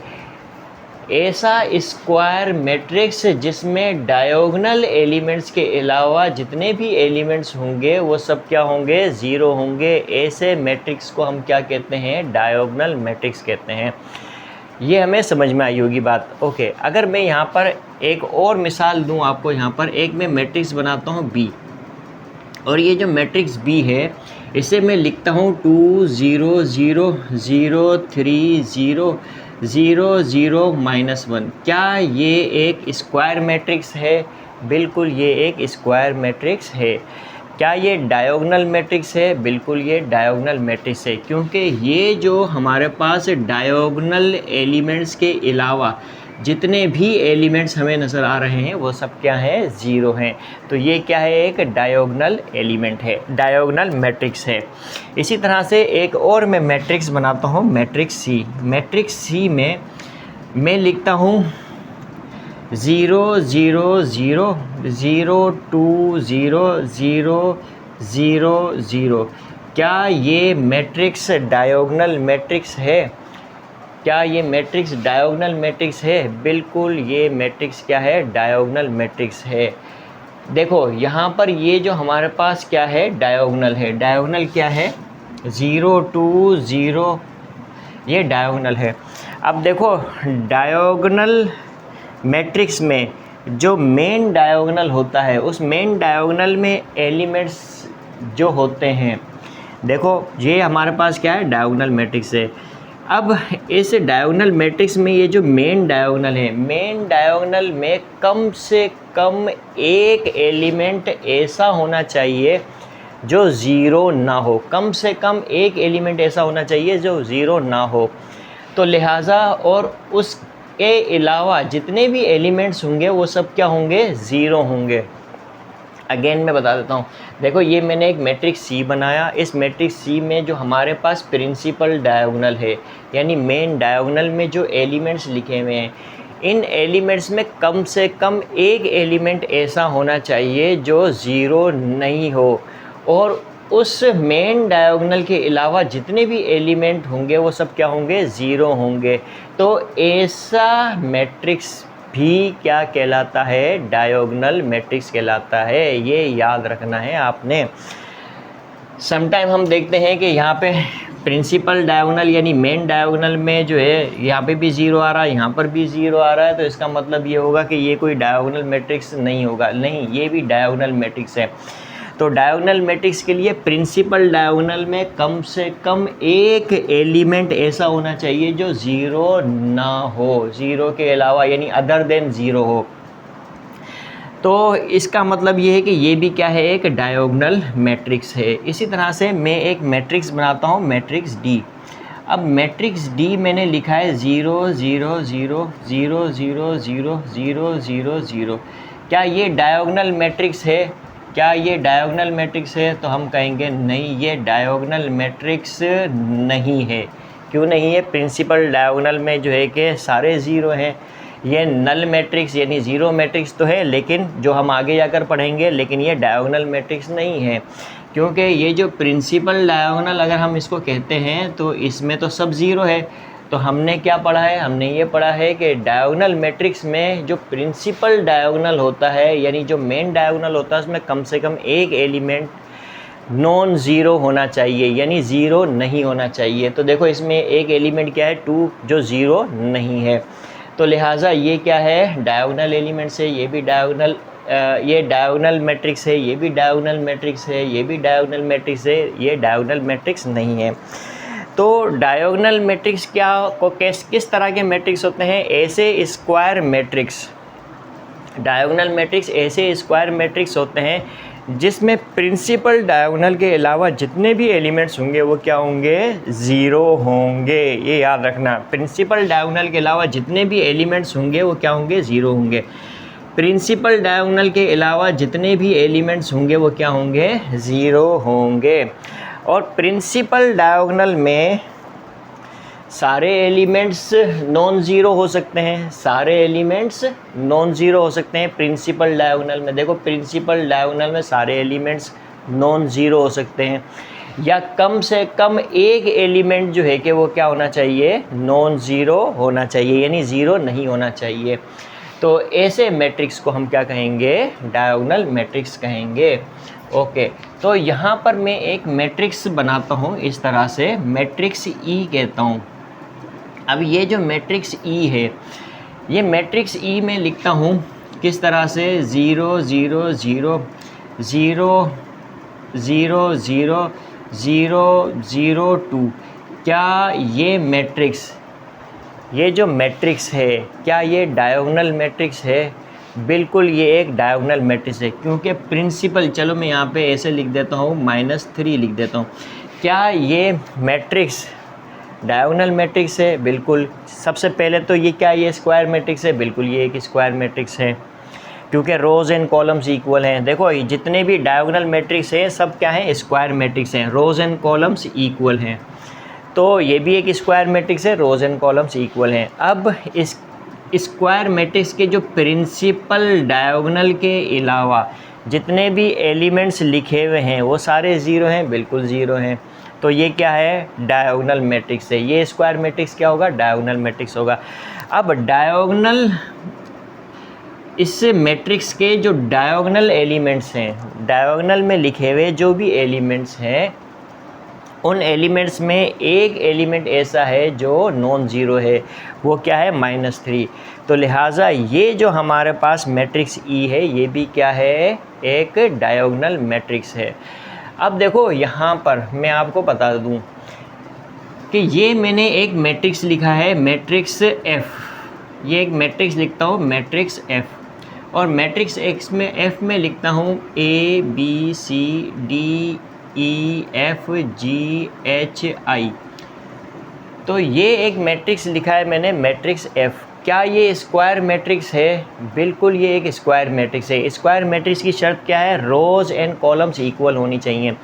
ऐसा स्क्वायर मैट्रिक्स जिसमें डायगोनल एलिमेंट्स के अलावा जितने भी एलिमेंट्स होंगे वो सब क्या होंगे, ज़ीरो होंगे। ऐसे मैट्रिक्स को हम क्या कहते हैं, डायगोनल मैट्रिक्स कहते हैं। ये हमें समझ में आई होगी बात। ओके, अगर मैं यहाँ पर एक और मिसाल दूँ आपको, यहाँ पर एक मैं मैट्रिक्स बनाता हूँ बी, और ये जो मैट्रिक्स बी है इसे मैं लिखता हूँ 2 0 0 0 3 0 0 0 -1। क्या ये एक स्क्वायर मैट्रिक्स है? बिल्कुल, ये एक स्क्वायर मैट्रिक्स है। क्या ये डायगोनल मैट्रिक्स है? बिल्कुल, ये डायगोनल मैट्रिक्स है, क्योंकि ये जो हमारे पास डायगोनल एलिमेंट्स के अलावा जितने भी एलिमेंट्स हमें नज़र आ रहे हैं वो सब क्या है, ज़ीरो हैं। तो ये क्या है, एक डायगोनल एलिमेंट है, डायगोनल मैट्रिक्स है। इसी तरह से एक और मैं मैट्रिक्स बनाता हूँ, मैट्रिक्स सी। मैट्रिक्स सी में मैं लिखता हूँ 0 0 0 0 2 0 0 0 0। क्या ये मैट्रिक्स डायगोनल मैट्रिक्स है? क्या ये मैट्रिक्स डायगोनल मैट्रिक्स है? बिल्कुल, ये मैट्रिक्स क्या है, डायगोनल मैट्रिक्स है। देखो, यहाँ पर ये जो हमारे पास क्या है, डायगोनल है। डायगोनल क्या है, 0 2 0, ये डायगोनल है। अब देखो, डायगोनल मैट्रिक्स में जो मेन डायगोनल होता है उस मेन डायगोनल में एलिमेंट्स जो होते हैं, देखो ये हमारे पास क्या है, डायगोनल मैट्रिक्स है। अब इस डायगोनल मैट्रिक्स में ये जो मेन डायगोनल है, मेन डायगोनल में कम से कम एक एलिमेंट ऐसा होना चाहिए जो ज़ीरो ना हो। कम से कम एक एलिमेंट ऐसा होना चाहिए जो ज़ीरो ना हो। तो लिहाजा और उसके अलावा जितने भी एलिमेंट्स होंगे वो सब क्या होंगे, ज़ीरो होंगे। अगेन मैं बता देता हूँ। देखो, ये मैंने एक मैट्रिक्स सी बनाया। इस मैट्रिक्स सी में जो हमारे पास प्रिंसिपल डायगोनल है, यानी मेन डायगोनल में जो एलिमेंट्स लिखे हुए हैं, इन एलिमेंट्स में कम से कम एक एलिमेंट ऐसा होना चाहिए जो ज़ीरो नहीं हो, और उस मेन डायगोनल के अलावा जितने भी एलिमेंट होंगे वो सब क्या होंगे, ज़ीरो होंगे। तो ऐसा मैट्रिक्स भी क्या कहलाता है, डायगोनल मैट्रिक्स कहलाता है। ये याद रखना है आपने। समटाइम हम देखते हैं कि यहाँ पे प्रिंसिपल डायगोनल यानी मेन डायगोनल में जो है यहाँ पे भी ज़ीरो आ रहा है, यहाँ पर भी ज़ीरो आ रहा है, तो इसका मतलब ये होगा कि ये कोई डायगोनल मैट्रिक्स नहीं होगा। नहीं, ये भी डायगोनल मैट्रिक्स है। तो डायगोनल मैट्रिक्स के लिए प्रिंसिपल डायगोनल में कम से कम एक एलिमेंट ऐसा होना चाहिए जो ज़ीरो ना हो, ज़ीरो के अलावा यानी अदर देन ज़ीरो हो। तो इसका मतलब ये है कि ये भी क्या है, एक डायगोनल मैट्रिक्स है। इसी तरह से मैं एक मैट्रिक्स बनाता हूँ, मैट्रिक्स डी। अब मैट्रिक्स डी मैंने लिखा है 0 0 0 0 0 0 0 0 0। क्या ये डायगोनल मैट्रिक्स है? क्या ये डायगोनल मैट्रिक्स है? तो हम कहेंगे नहीं, ये डायगोनल मैट्रिक्स नहीं है। क्यों नहीं है? प्रिंसिपल डायगोनल में जो है कि सारे ज़ीरो हैं। ये नल मैट्रिक्स यानी ज़ीरो मैट्रिक्स तो है, लेकिन जो हम आगे जाकर पढ़ेंगे, लेकिन ये डायगोनल मैट्रिक्स नहीं है। क्योंकि ये जो प्रिंसिपल डायगोनल अगर हम इसको कहते हैं तो इसमें तो सब ज़ीरो है। तो हमने क्या पढ़ा है? हमने ये पढ़ा है कि डायगोनल मैट्रिक्स में जो प्रिंसिपल डायगोनल होता है यानी जो मेन डायगोनल होता है उसमें कम से कम एक एलिमेंट नॉन ज़ीरो होना चाहिए, यानी ज़ीरो नहीं होना चाहिए। तो देखो इसमें एक एलिमेंट क्या है, 2, जो ज़ीरो नहीं है। तो लिहाजा ये क्या है, डायगोनल एलिमेंट्स है। ये भी डायगोनल, ये डायगोनल मैट्रिक्स है, ये भी डायगोनल मैट्रिक्स है, ये भी डायगोनल मैट्रिक्स है, ये डायगोनल मैट्रिक्स नहीं है। तो डायगोनल मैट्रिक्स क्या को किस तरह के मैट्रिक्स होते हैं? ऐसे स्क्वायर मैट्रिक्स, डायगोनल मैट्रिक्स ऐसे स्क्वायर मैट्रिक्स होते हैं जिसमें प्रिंसिपल डायगोनल के अलावा जितने भी एलिमेंट्स होंगे वो क्या होंगे, ज़ीरो होंगे। ये याद रखना, प्रिंसिपल डायगोनल के अलावा जितने भी एलिमेंट्स होंगे वो क्या होंगे, ज़ीरो होंगे। प्रिंसिपल डायगोनल के अलावा जितने भी एलिमेंट्स होंगे वो क्या होंगे, ज़ीरो होंगे। और प्रिंसिपल डायगोनल में सारे एलिमेंट्स नॉन ज़ीरो हो सकते हैं, सारे एलिमेंट्स नॉन ज़ीरो हो सकते हैं प्रिंसिपल डायगोनल में। देखो प्रिंसिपल डायगोनल में सारे एलिमेंट्स नॉन ज़ीरो हो सकते हैं, या कम से कम एक एलिमेंट जो है कि वो क्या होना चाहिए, नॉन ज़ीरो होना चाहिए, यानी ज़ीरो नहीं होना चाहिए। तो ऐसे मैट्रिक्स को हम क्या कहेंगे, डायगोनल मैट्रिक्स कहेंगे। ओके, तो यहाँ पर मैं एक मैट्रिक्स बनाता हूँ इस तरह से, मैट्रिक्स ई कहता हूँ। अब ये जो मैट्रिक्स ई है, ये मैट्रिक्स ई में लिखता हूँ किस तरह से, 0 0 0 0 0 0 0 0 2। क्या ये मैट्रिक्स, ये जो मैट्रिक्स है, क्या ये डायगोनल मैट्रिक्स है? बिल्कुल ये एक डायगोनल मैट्रिक्स है, क्योंकि प्रिंसिपल, चलो मैं यहाँ पे ऐसे लिख देता हूँ, -3 लिख देता हूँ। क्या ये मैट्रिक्स डायगोनल मैट्रिक्स है? बिल्कुल। सबसे पहले तो ये क्या, ये स्क्वायर मैट्रिक्स है? बिल्कुल ये एक स्क्वायर मैट्रिक्स है, क्योंकि रोज़ एंड कॉलम्स इक्वल हैं। देखो जितने भी डायगोनल मैट्रिक्स हैं सब क्या हैं, स्क्वायर मैट्रिक्स हैं, रोज़ एंड कॉलम्स इक्वल हैं। तो ये भी एक स्क्वायर मैट्रिक्स है, रोज़ एंड कॉलम्स इक्वल हैं। अब इस स्क्वायर मैट्रिक्स के जो प्रिंसिपल डायगोनल के अलावा जितने भी एलिमेंट्स लिखे हुए हैं वो सारे ज़ीरो हैं, बिल्कुल ज़ीरो हैं। तो ये क्या है, डायगोनल मैट्रिक्स है। ये स्क्वायर मैट्रिक्स क्या होगा, डायगोनल मैट्रिक्स होगा। अब डायगोनल, इस मैट्रिक्स के जो डायगोनल एलिमेंट्स हैं, डायगोनल में लिखे हुए जो भी एलिमेंट्स हैं, उन एलिमेंट्स में एक एलिमेंट ऐसा है जो नॉन ज़ीरो है, वो क्या है, -3। तो लिहाजा ये जो हमारे पास मैट्रिक्स ई है ये भी क्या है, एक डायगोनल मैट्रिक्स है। अब देखो यहाँ पर मैं आपको बता दूँ कि ये मैंने एक मैट्रिक्स लिखा है, मैट्रिक्स एफ़। ये एक मैट्रिक्स लिखता हूँ, मैट्रिक्स एफ़, और मैट्रिक्स एक्स में एफ़ में लिखता हूँ ABCDEFGHI। तो ये एक मैट्रिक्स लिखा है मैंने, मैट्रिक्स एफ़। क्या ये स्क्वायर मैट्रिक्स है? बिल्कुल ये एक स्क्वायर मैट्रिक्स है। स्क्वायर मैट्रिक्स की शर्त क्या है, रोज़ एंड कॉलम्स इक्वल होनी चाहिए।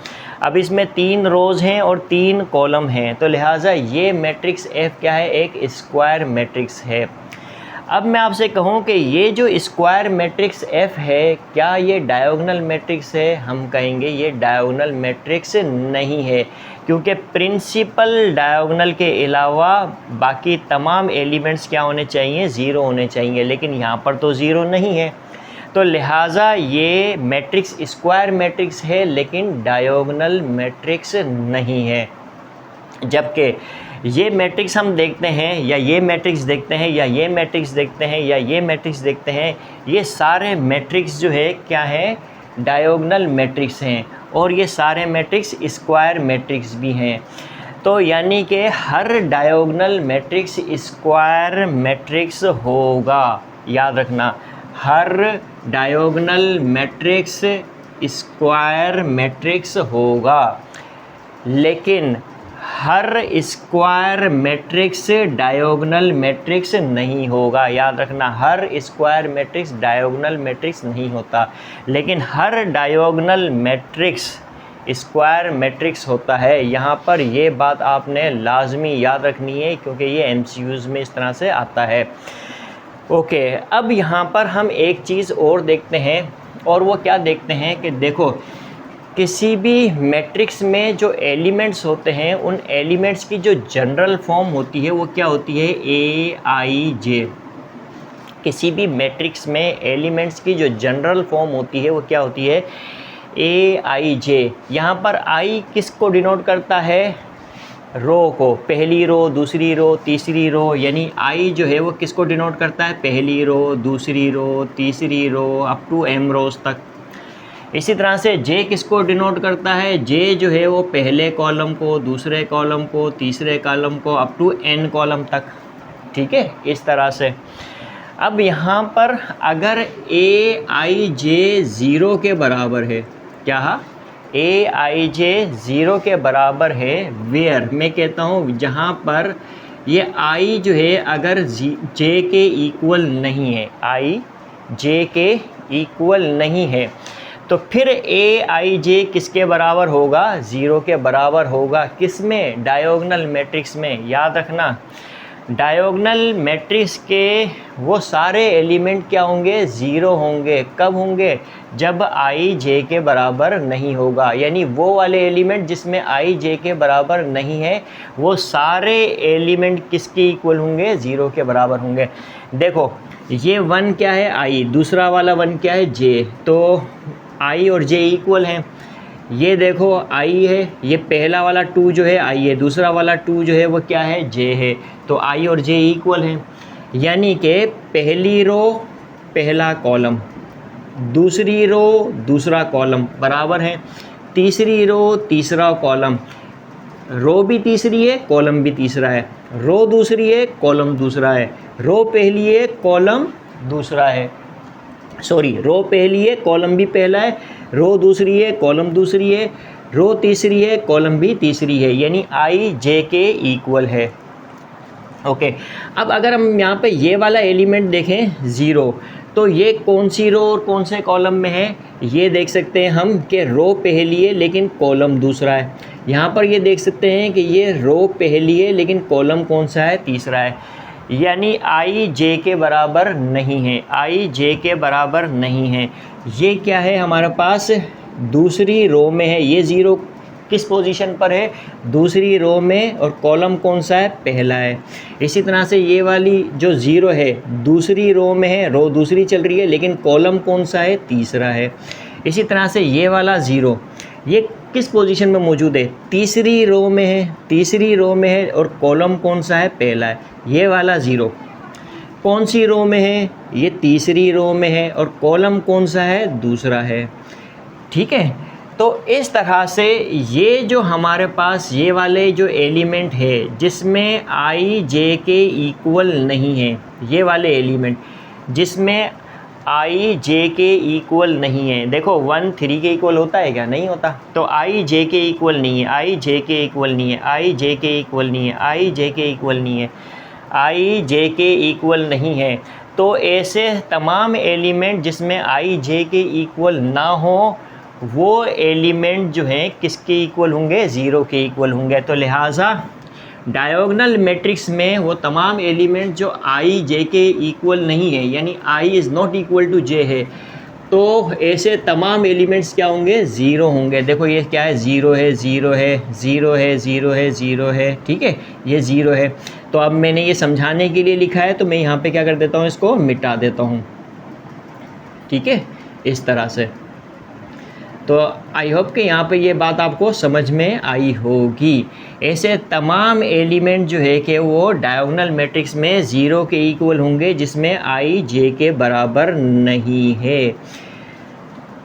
अब इसमें 3 रोज़ हैं और 3 कॉलम हैं, तो लिहाजा ये मैट्रिक्स एफ़ क्या है, एक स्क्वायर मैट्रिक्स है। अब मैं आपसे कहूँ कि ये जो स्क्वायर मैट्रिक्स F है, क्या ये डायगोनल मैट्रिक्स है? हम कहेंगे ये डायगोनल मैट्रिक्स नहीं है, क्योंकि प्रिंसिपल डायगोनल के अलावा बाकी तमाम एलिमेंट्स क्या होने चाहिए? ज़ीरो होने चाहिए, लेकिन यहाँ पर तो ज़ीरो नहीं है। तो लिहाजा ये मैट्रिक्स स्क्वायर मैट्रिक्स है, लेकिन डायगोनल मैट्रिक्स नहीं है। जबकि ये मैट्रिक्स हम देखते हैं, या ये मैट्रिक्स देखते हैं, या ये मैट्रिक्स देखते हैं, या ये मैट्रिक्स देखते हैं, ये सारे मैट्रिक्स जो है क्या है? डायगोनल मैट्रिक्स हैं, और ये सारे मैट्रिक्स स्क्वायर मैट्रिक्स भी हैं। तो यानी कि हर डायगोनल मैट्रिक्स स्क्वायर मैट्रिक्स होगा, याद रखना, हर डायगोनल मैट्रिक्स स्क्वायर मैट्रिक्स होगा, लेकिन हर स्क्वायर मैट्रिक्स डायगोनल मैट्रिक्स नहीं होगा। याद रखना, हर स्क्वायर मैट्रिक्स डायगोनल मैट्रिक्स नहीं होता, लेकिन हर डायगोनल मैट्रिक्स स्क्वायर मैट्रिक्स होता है। यहाँ पर ये बात आपने लाजमी याद रखनी है, क्योंकि ये एमसीक्यूज़ में इस तरह से आता है। ओके, अब यहाँ पर हम एक चीज़ और देखते हैं, और वो क्या देखते हैं कि देखो, किसी भी मैट्रिक्स में जो एलिमेंट्स होते हैं, उन एलिमेंट्स की जो जनरल फॉर्म होती है वो क्या होती है? ए आई जे। किसी भी मैट्रिक्स में एलिमेंट्स की जो जनरल फॉर्म होती है वो क्या होती है? ए आई जे। यहाँ पर आई किसको डिनोट करता है? रो को, पहली रो, दूसरी रो, तीसरी रो, यानी आई जो है वो किसको डिनोट करता है? पहली रो, दूसरी रो, तीसरी रो, अप टू m रोज़ तक। इसी तरह से जे किसको डिनोट करता है? जे जो है वो पहले कॉलम को, दूसरे कॉलम को, तीसरे कॉलम को, अप टू n कॉलम तक। ठीक है, इस तरह से। अब यहाँ पर अगर ए आई जे ज़ीरो के बराबर है, क्या? ए आई जे ज़ीरो के बराबर है, वेयर, मैं कहता हूँ जहाँ पर ये आई जो है अगर जे के इक्वल नहीं है, आई जे के इक्वल नहीं है, तो फिर ए आई जे किसके बराबर होगा? ज़ीरो के बराबर होगा। किस में? डायगोनल मैट्रिक्स में। याद रखना, डायगोनल मैट्रिक्स के वो सारे एलिमेंट क्या होंगे? ज़ीरो होंगे। कब होंगे? जब आई जे के बराबर नहीं होगा, यानी वो वाले एलिमेंट जिसमें आई जे के बराबर नहीं है, वो सारे एलिमेंट किसके इक्वल होंगे? ज़ीरो के बराबर होंगे। देखो, ये वन क्या है? आई, दूसरा वाला वन क्या है? जे। तो आई और जे इक्वल हैं। ये देखो आई है, ये पहला वाला टू जो है आई है, दूसरा वाला टू जो है वो क्या है? जे है। तो आई और जे इक्वल हैं, यानी कि पहली रो पहला कॉलम, दूसरी रो दूसरा कॉलम बराबर है, तीसरी रो तीसरा कॉलम, रो भी तीसरी है, कॉलम भी तीसरा है, रो दूसरी है, कॉलम दूसरा है, रो पहली है, कॉलम दूसरा है, सॉरी, रो पहली है, कॉलम भी पहला है, रो दूसरी है, कॉलम दूसरी है, रो तीसरी है, कॉलम भी तीसरी है, यानी आई जे के इक्वल है। ओके, अब अगर हम यहाँ पे ये वाला एलिमेंट देखें ज़ीरो, तो ये कौन सी रो और कौन से कॉलम में है? ये देख सकते हैं हम कि रो पहली है लेकिन कॉलम दूसरा है। यहाँ पर ये देख सकते हैं कि ये रो पहली है लेकिन कॉलम कौन सा है? तीसरा है, यानी आई जे के बराबर नहीं है, आई जे के बराबर नहीं है। ये क्या है हमारे पास? दूसरी रो में है। ये ज़ीरो किस पोजीशन पर है? दूसरी रो में, और कॉलम कौन सा है? पहला है। इसी तरह से ये वाली जो ज़ीरो है दूसरी रो में है, रो दूसरी चल रही है लेकिन कॉलम कौन सा है? तीसरा है। इसी तरह से ये वाला ज़ीरो, ये किस पोजीशन में मौजूद है? तीसरी रो में है, तीसरी रो में है, और कॉलम कौन सा है? पहला है। ये वाला ज़ीरो कौन सी रो में है? ये तीसरी रो में है, और कॉलम कौन सा है? दूसरा है। ठीक है, तो इस तरह से ये जो हमारे पास ये वाले जो एलिमेंट है जिसमें आई जे के इक्वल नहीं है, ये वाले एलिमेंट जिसमें आई जे के इक्वल नहीं है, देखो 1 3 के इक्वल होता है क्या? नहीं होता। तो आई जे के इक्वल नहीं है, आई जे के इक्वल नहीं है, आई जे के इक्वल नहीं है, आई जे के इक्वल नहीं है, आई जे के इक्वल नहीं है। तो ऐसे तमाम एलिमेंट जिसमें आई जे के इक्वल ना हो, वो एलिमेंट जो हैं किसके इक्वल होंगे? ज़ीरो के इक्वल होंगे। तो लिहाजा डायगोनल मैट्रिक्स में वो तमाम एलिमेंट जो आई जे के इक्वल नहीं है, यानी I is not equal to जे है, तो ऐसे तमाम एलिमेंट्स क्या होंगे, ज़ीरो होंगे। देखो ये क्या है, ज़ीरो है, ज़ीरो है, ज़ीरो है, ज़ीरो है, ज़ीरो है, ठीक है, ये ज़ीरो है। तो अब मैंने ये समझाने के लिए लिखा है, तो मैं यहाँ पे क्या कर देता हूँ, इसको मिटा देता हूँ, ठीक है, इस तरह से। तो आई होप कि यहाँ पे ये बात आपको समझ में आई होगी। ऐसे तमाम एलिमेंट जो है कि वो डायगोनल मैट्रिक्स में ज़ीरो के इक्वल होंगे, जिसमें आई जे के बराबर नहीं है।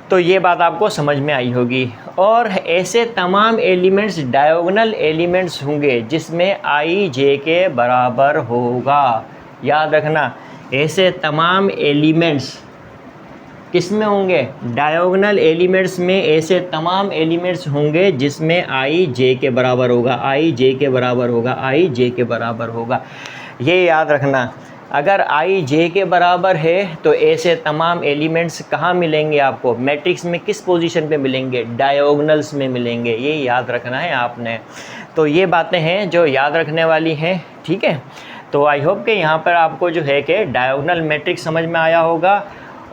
तो ये बात आपको समझ में आई होगी। और ऐसे तमाम एलिमेंट्स डायगोनल एलिमेंट्स होंगे जिसमें आई जे के बराबर होगा। याद रखना, ऐसे तमाम एलिमेंट्स किस में होंगे, डायगोनल एलिमेंट्स में ऐसे तमाम एलिमेंट्स होंगे जिसमें आई जे के बराबर होगा, आई जे के बराबर होगा, आई जे के बराबर होगा। ये याद रखना, अगर आई जे के बराबर है तो ऐसे तमाम एलिमेंट्स कहाँ मिलेंगे आपको, मैट्रिक्स में किस पोजीशन पे मिलेंगे, डायगोनल्स में मिलेंगे। ये याद रखना है आपने। तो ये बातें हैं जो याद रखने वाली हैं, ठीक है। तो आई होप कि यहाँ पर आपको जो है कि डायगोनल मैट्रिक्स समझ में आया होगा।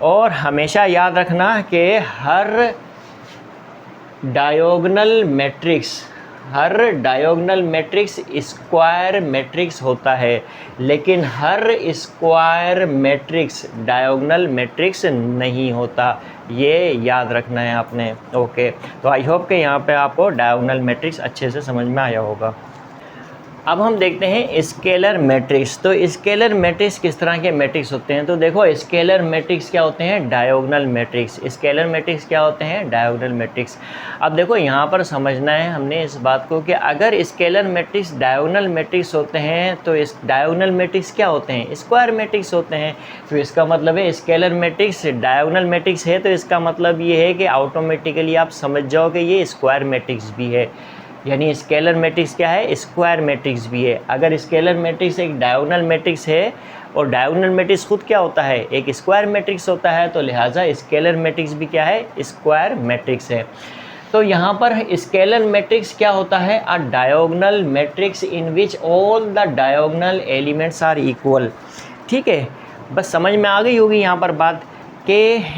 और हमेशा याद रखना कि हर डायगोनल मैट्रिक्स स्क्वायर मैट्रिक्स होता है, लेकिन हर स्क्वायर मैट्रिक्स डायगोनल मैट्रिक्स नहीं होता। ये याद रखना है आपने। ओके, तो आई होप कि यहाँ पे आपको डायगोनल मैट्रिक्स अच्छे से समझ में आया होगा। अब हम देखते हैं स्केलर मैट्रिक्स। तो स्केलर मैट्रिक्स किस तरह के मैट्रिक्स होते हैं, तो देखो स्केलर मैट्रिक्स क्या होते हैं, डायगोनल मैट्रिक्स। स्केलर मैट्रिक्स क्या होते हैं, डायगोनल मैट्रिक्स। अब देखो यहाँ पर समझना है हमने इस बात को कि अगर स्केलर मैट्रिक्स डायगोनल मैट्रिक्स होते हैं तो इस डायगोनल मैट्रिक्स क्या होते हैं, स्क्वायर मैट्रिक्स होते हैं। तो इसका मतलब है स्केलर मैट्रिक्स डायगोनल मैट्रिक्स है, तो इसका मतलब ये है कि ऑटोमेटिकली आप समझ जाओ कि ये स्क्वायर मैट्रिक्स भी है। यानी स्केलर मैट्रिक्स क्या है, स्क्वायर मैट्रिक्स भी है। अगर स्केलर मैट्रिक्स एक डायगोनल मैट्रिक्स है और डायगोनल मैट्रिक्स खुद क्या होता है, एक स्क्वायर मैट्रिक्स होता है, तो लिहाजा स्केलर मैट्रिक्स भी क्या है, स्क्वायर मैट्रिक्स है। तो यहाँ पर स्केलर मैट्रिक्स क्या होता है, a diagonal matrix in which all the diagonal elements are equal. ठीक है, बस समझ में आ गई होगी यहाँ पर बात कि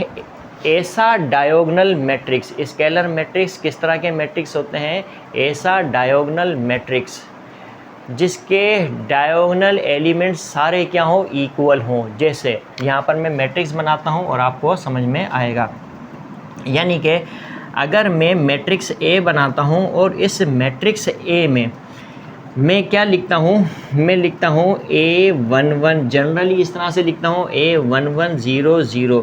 ऐसा डायगोनल मैट्रिक्स, स्केलर मैट्रिक्स किस तरह के मैट्रिक्स होते हैं, ऐसा डायगोनल मैट्रिक्स जिसके डायगोनल एलिमेंट्स सारे क्या हो, इक्वल हों। जैसे यहाँ पर मैं मैट्रिक्स बनाता हूँ और आपको समझ में आएगा। यानी कि अगर मैं मैट्रिक्स ए बनाता हूँ और इस मैट्रिक्स ए में मैं क्या लिखता हूँ, मैं लिखता हूँ A11, जनरली इस तरह से लिखता हूँ A11 0 0।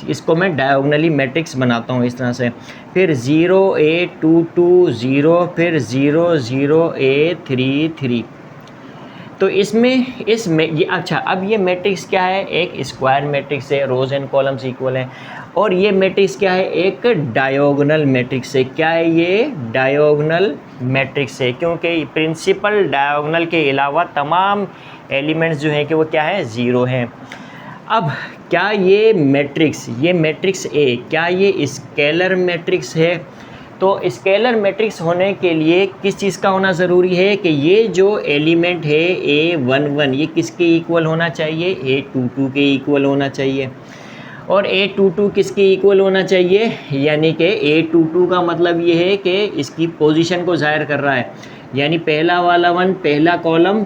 इसको मैं डायगोनली मैट्रिक्स बनाता हूँ इस तरह से। फिर 0 A22 0, फिर 0 0 A33। तो इसमें ये अच्छा, अब ये मैट्रिक्स क्या है, एक स्क्वायर मैट्रिक्स है, रोज एंड कॉलम्स इक्वल हैं। और ये मैट्रिक्स क्या है, एक डायगोनल मैट्रिक्स है। क्या है ये, डायगोनल मैट्रिक्स है, क्योंकि प्रिंसिपल डायगोनल के अलावा तमाम एलिमेंट्स जो हैं कि वो क्या है, ज़ीरो हैं। अब क्या ये मैट्रिक्स ए क्या ये स्केलर मैट्रिक्स है, तो स्केलर मैट्रिक्स होने के लिए किस चीज़ का होना ज़रूरी है कि ये जो एलिमेंट है A11 ये किसके इक्वल होना चाहिए, A22 के इक्वल होना चाहिए। और A22 किसके इक्वल होना चाहिए, यानी कि A22 का मतलब ये है कि इसकी पोजीशन को ज़ाहिर कर रहा है। यानी पहला वाला वन पहला कॉलम,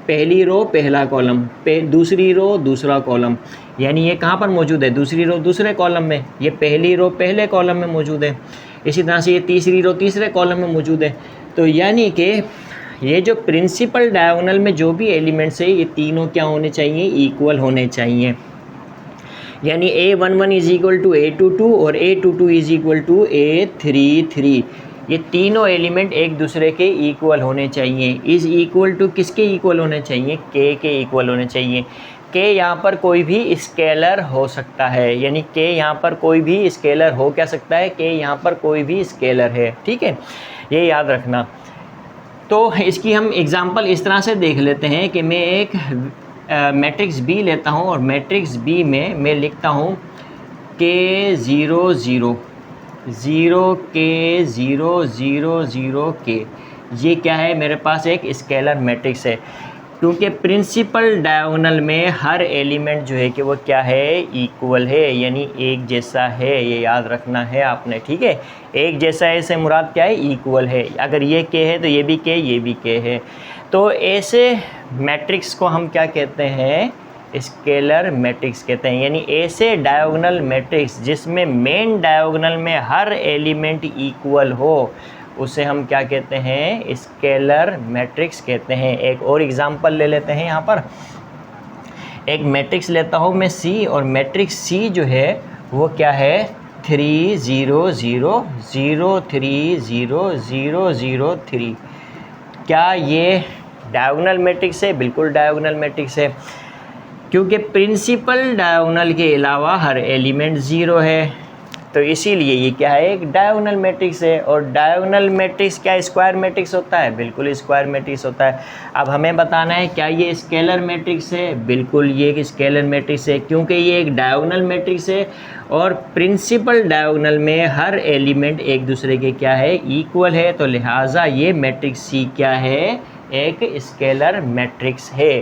पहली रो पहला कॉलम, दूसरी रो दूसरा कॉलम। यानी ये कहाँ पर मौजूद है, दूसरी रो दूसरे कॉलम में, ये पहली रो पहले कॉलम में मौजूद है। इसी तरह से ये तीसरी रो तीसरे कॉलम में मौजूद है। तो यानी कि ये जो प्रिंसिपल डायगोनल में जो भी एलिमेंट्स है ये तीनों क्या होने चाहिए, इक्वल होने चाहिए। यानी A11 is equal to A22 और A22 is equal to A33। ये तीनों एलिमेंट एक दूसरे के इक्वल होने चाहिए। इज़ इक्वल टू किसके इक्वल होने चाहिए, K के इक्वल होने चाहिए। K यहाँ पर कोई भी स्केलर हो सकता है, यानी K यहाँ पर कोई भी स्केलर हो क्या सकता है, K यहाँ पर कोई भी स्केलर है। ठीक है, ये याद रखना। तो इसकी हम एग्जांपल इस तरह से देख लेते हैं कि मैं एक मैट्रिक्स B लेता हूँ और मैट्रिक्स B में मैं लिखता हूँ K0 0 0 K 0 0 0 K। ये क्या है, मेरे पास एक स्केलर मैट्रिक्स है, क्योंकि प्रिंसिपल डायगोनल में हर एलिमेंट जो है कि वो क्या है, इक्वल है, यानी एक जैसा है, ये याद रखना है आपने, ठीक है। एक जैसा है से मुराद क्या है, इक्वल है। अगर ये के है तो ये भी के, ये भी के है। तो ऐसे मैट्रिक्स को हम क्या कहते हैं, स्केलर मैट्रिक्स कहते हैं। यानी ऐसे डायगोनल मैट्रिक्स जिसमें मेन डायगोनल में हर एलिमेंट इक्वल हो, उसे हम क्या कहते हैं, स्केलर मैट्रिक्स कहते हैं। एक और एग्जांपल ले लेते हैं। यहाँ पर एक मैट्रिक्स लेता हूँ मैं C, और मैट्रिक्स C जो है वो क्या है, 3 0 0 0 3 0 0 0 3। क्या ये डायगोनल मैट्रिक्स है? बिल्कुल डायगोनल मैट्रिक्स है, क्योंकि प्रिंसिपल डायगोनल के अलावा हर एलिमेंट ज़ीरो है, तो इसीलिए ये क्या है, एक डायगोनल मैट्रिक्स है। और डायगोनल मैट्रिक्स क्या स्क्वायर मैट्रिक्स होता है? बिल्कुल स्क्वायर मैट्रिक्स होता है। अब हमें बताना है क्या ये स्केलर मैट्रिक्स है? बिल्कुल ये एक स्केलर मैट्रिक्स है, क्योंकि ये एक डायगोनल मैट्रिक्स है और प्रिंसिपल डायगोनल में हर एलिमेंट एक दूसरे के क्या है, इक्वल है। तो लिहाजा ये मैट्रिक्स सी क्या है, एक स्केलर मैट्रिक्स है।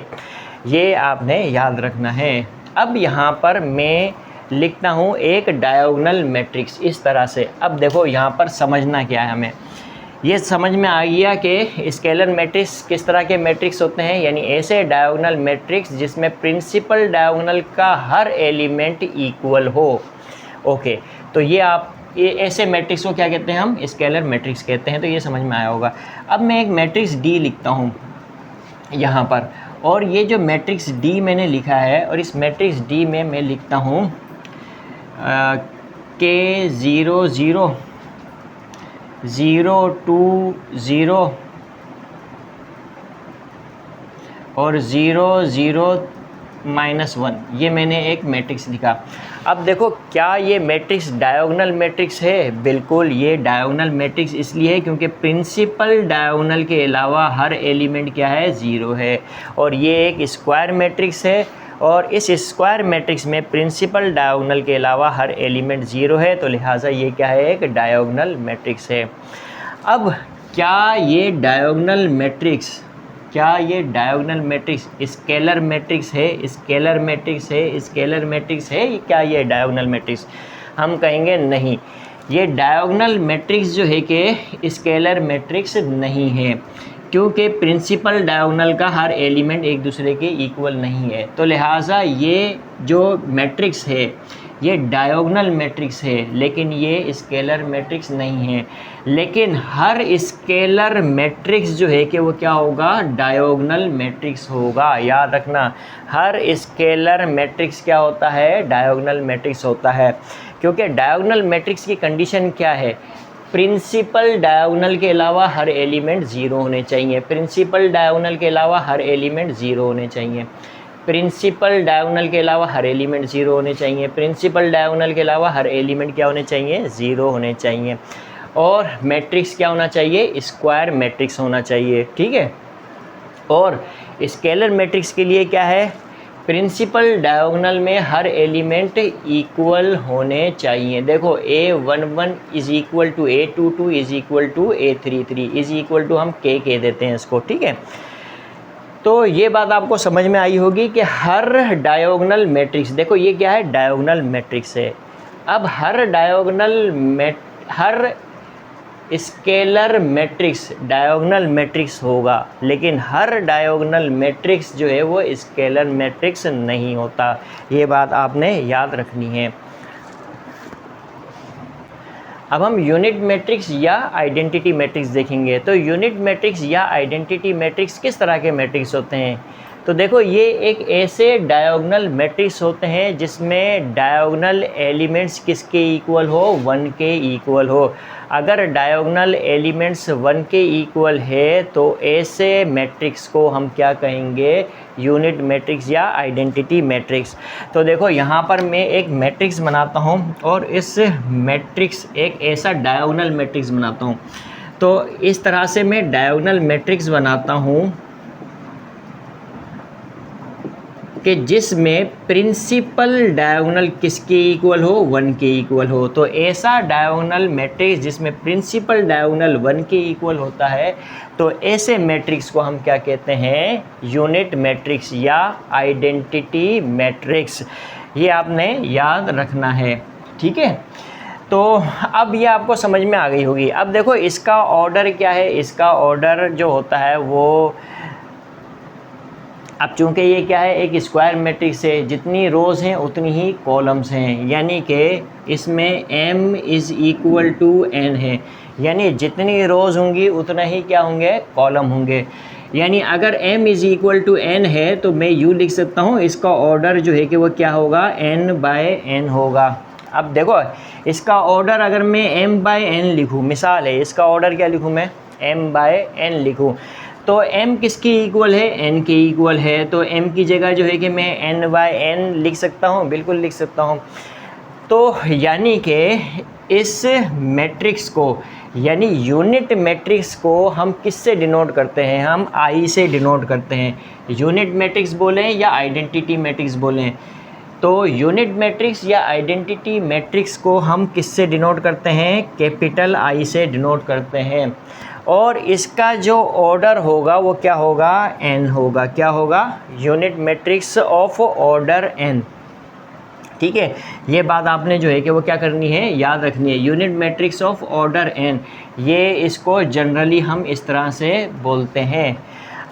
ये आपने याद रखना है। अब यहाँ पर मैं लिखता हूँ एक डायगोनल मैट्रिक्स इस तरह से। अब देखो यहाँ पर समझना क्या है, हमें ये समझ में आ गया कि स्केलर मैट्रिक्स किस तरह के मैट्रिक्स होते हैं, यानी ऐसे डायगोनल मैट्रिक्स जिसमें प्रिंसिपल डायगोनल का हर एलिमेंट इक्वल हो। ओके, तो ये ऐसे मैट्रिक्स को क्या कहते हैं, हम स्केलर मैट्रिक्स कहते हैं। तो ये समझ में आया होगा। अब मैं एक मैट्रिक्स डी लिखता हूँ यहाँ पर, और ये जो मैट्रिक्स डी मैंने लिखा है, और इस मैट्रिक्स डी में मैं लिखता हूँ के 0 0 0 2 0 और 0 0 -1, ये मैंने एक मैट्रिक्स लिखा। अब देखो क्या ये मैट्रिक्स डायगोनल मैट्रिक्स है? बिल्कुल ये डायगोनल मैट्रिक्स इसलिए है क्योंकि प्रिंसिपल डायगोनल के अलावा हर एलिमेंट क्या है, ज़ीरो है। और ये एक स्क्वायर मैट्रिक्स है, और इस स्क्वायर मैट्रिक्स में प्रिंसिपल डायगोनल के अलावा हर एलिमेंट ज़ीरो है, तो लिहाजा ये क्या है, एक डायगोनल मैट्रिक्स है। अब क्या ये डायगोनल मैट्रिक्स स्केलर मैट्रिक्स है? स्केलर मैट्रिक्स है, स्केलर मैट्रिक्स है क्या ये डायगोनल मैट्रिक्स? हम कहेंगे नहीं, ये डायगोनल मैट्रिक्स जो है कि स्केलर मैट्रिक्स नहीं है, क्योंकि प्रिंसिपल डायगोनल का हर एलिमेंट एक दूसरे के इक्वल नहीं है। तो लिहाजा ये जो मैट्रिक्स है ये डायगोनल मैट्रिक्स है, लेकिन ये स्केलर मैट्रिक्स नहीं है। लेकिन हर स्केलर मैट्रिक्स जो है कि वो क्या होगा, डायगोनल मैट्रिक्स होगा। याद रखना, हर स्केलर मैट्रिक्स क्या होता है, डायगोनल मैट्रिक्स होता है। क्योंकि डायगोनल मैट्रिक्स की कंडीशन क्या है, प्रिंसिपल डायगोनल के अलावा हर एलिमेंट ज़ीरो होने चाहिए। प्रिंसिपल डायगोनल के अलावा हर एलिमेंट ज़ीरो होने चाहिए। प्रिंसिपल डायगोनल के अलावा हर एलिमेंट ज़ीरो होने चाहिए। प्रिंसिपल डायगोनल के अलावा हर एलिमेंट क्या होने चाहिए, ज़ीरो होने चाहिए। और मैट्रिक्स क्या होना चाहिए, स्क्वायर मैट्रिक्स होना चाहिए, ठीक है। और स्केलर मैट्रिक्स के लिए क्या है, प्रिंसिपल डायगोनल में हर एलिमेंट इक्वल होने चाहिए। देखो A11 is equal to A22 is equal to A33 is equal to हम के देते हैं इसको, ठीक है। तो ये बात आपको समझ में आई होगी कि हर डायगोनल मैट्रिक्स, देखो ये क्या है, डायगोनल मैट्रिक्स है। अब हर स्केलर मैट्रिक्स डायगोनल मैट्रिक्स होगा, लेकिन हर डायगोनल मैट्रिक्स जो है वो स्केलर मैट्रिक्स नहीं होता। ये बात आपने याद रखनी है। अब हम यूनिट मैट्रिक्स या आइडेंटिटी मैट्रिक्स देखेंगे। तो यूनिट मैट्रिक्स या आइडेंटिटी मैट्रिक्स किस तरह के मैट्रिक्स होते हैं? तो देखो ये एक ऐसे डायगोनल मैट्रिक्स होते हैं जिसमें डायगोनल एलिमेंट्स किसके इक्वल हो, 1 के इक्वल हो। अगर डायगोनल एलिमेंट्स 1 के इक्वल है तो ऐसे मैट्रिक्स को हम क्या कहेंगे, यूनिट मैट्रिक्स या आइडेंटिटी मैट्रिक्स। तो देखो यहाँ पर मैं एक मैट्रिक्स बनाता हूँ, और इस मैट्रिक्स एक ऐसा डायगोनल मैट्रिक्स बनाता हूँ। तो इस तरह से मैं डायगोनल मैट्रिक्स बनाता हूँ कि कि जिसमें प्रिंसिपल डायगोनल किसके इक्वल हो, 1 के इक्वल हो। तो ऐसा डायगोनल मैट्रिक्स जिसमें प्रिंसिपल डायगोनल 1 के इक्वल होता है, तो ऐसे मैट्रिक्स को हम क्या कहते हैं, यूनिट मैट्रिक्स या आइडेंटिटी मैट्रिक्स। ये आपने याद रखना है, ठीक है। तो अब ये आपको समझ में आ गई होगी। अब देखो इसका ऑर्डर क्या है, इसका ऑर्डर जो होता है वो, अब चूँकि ये क्या है, एक स्क्वायर मैट्रिक्स है, जितनी रोज़ हैं उतनी ही कॉलम्स हैं, यानी कि इसमें m is equal to n है, यानी जितनी रोज़ होंगी उतना ही क्या होंगे, कॉलम होंगे। यानी अगर m is equal to n है तो मैं यूँ लिख सकता हूँ, इसका ऑर्डर जो है कि वो क्या होगा, n/n होगा। अब देखो इसका ऑर्डर अगर मैं m/n लिखूँ, मिसाल है, इसका ऑर्डर क्या लिखूँ मैं, m/n लिखूँ, तो m किसकी इक्वल है, n के इक्वल है। तो m की जगह जो है कि मैं n/n लिख सकता हूँ, बिल्कुल लिख सकता हूँ। तो यानी कि इस मैट्रिक्स को, यानी यूनिट मैट्रिक्स को हम किससे डिनोट करते हैं, हम I से डिनोट करते हैं। यूनिट मैट्रिक्स बोलें या आइडेंटिटी मैट्रिक्स बोलें, तो यूनिट मैट्रिक्स या आइडेंटिटी मैट्रिक्स को हम किससे डिनोट करते हैं, कैपिटल I से डिनोट करते हैं। और इसका जो ऑर्डर होगा वो क्या होगा, n होगा। क्या होगा, unit matrix of order n, ठीक है। ये बात आपने जो है कि वो क्या करनी है, याद रखनी है, unit matrix of order n, ये इसको जनरली हम इस तरह से बोलते हैं।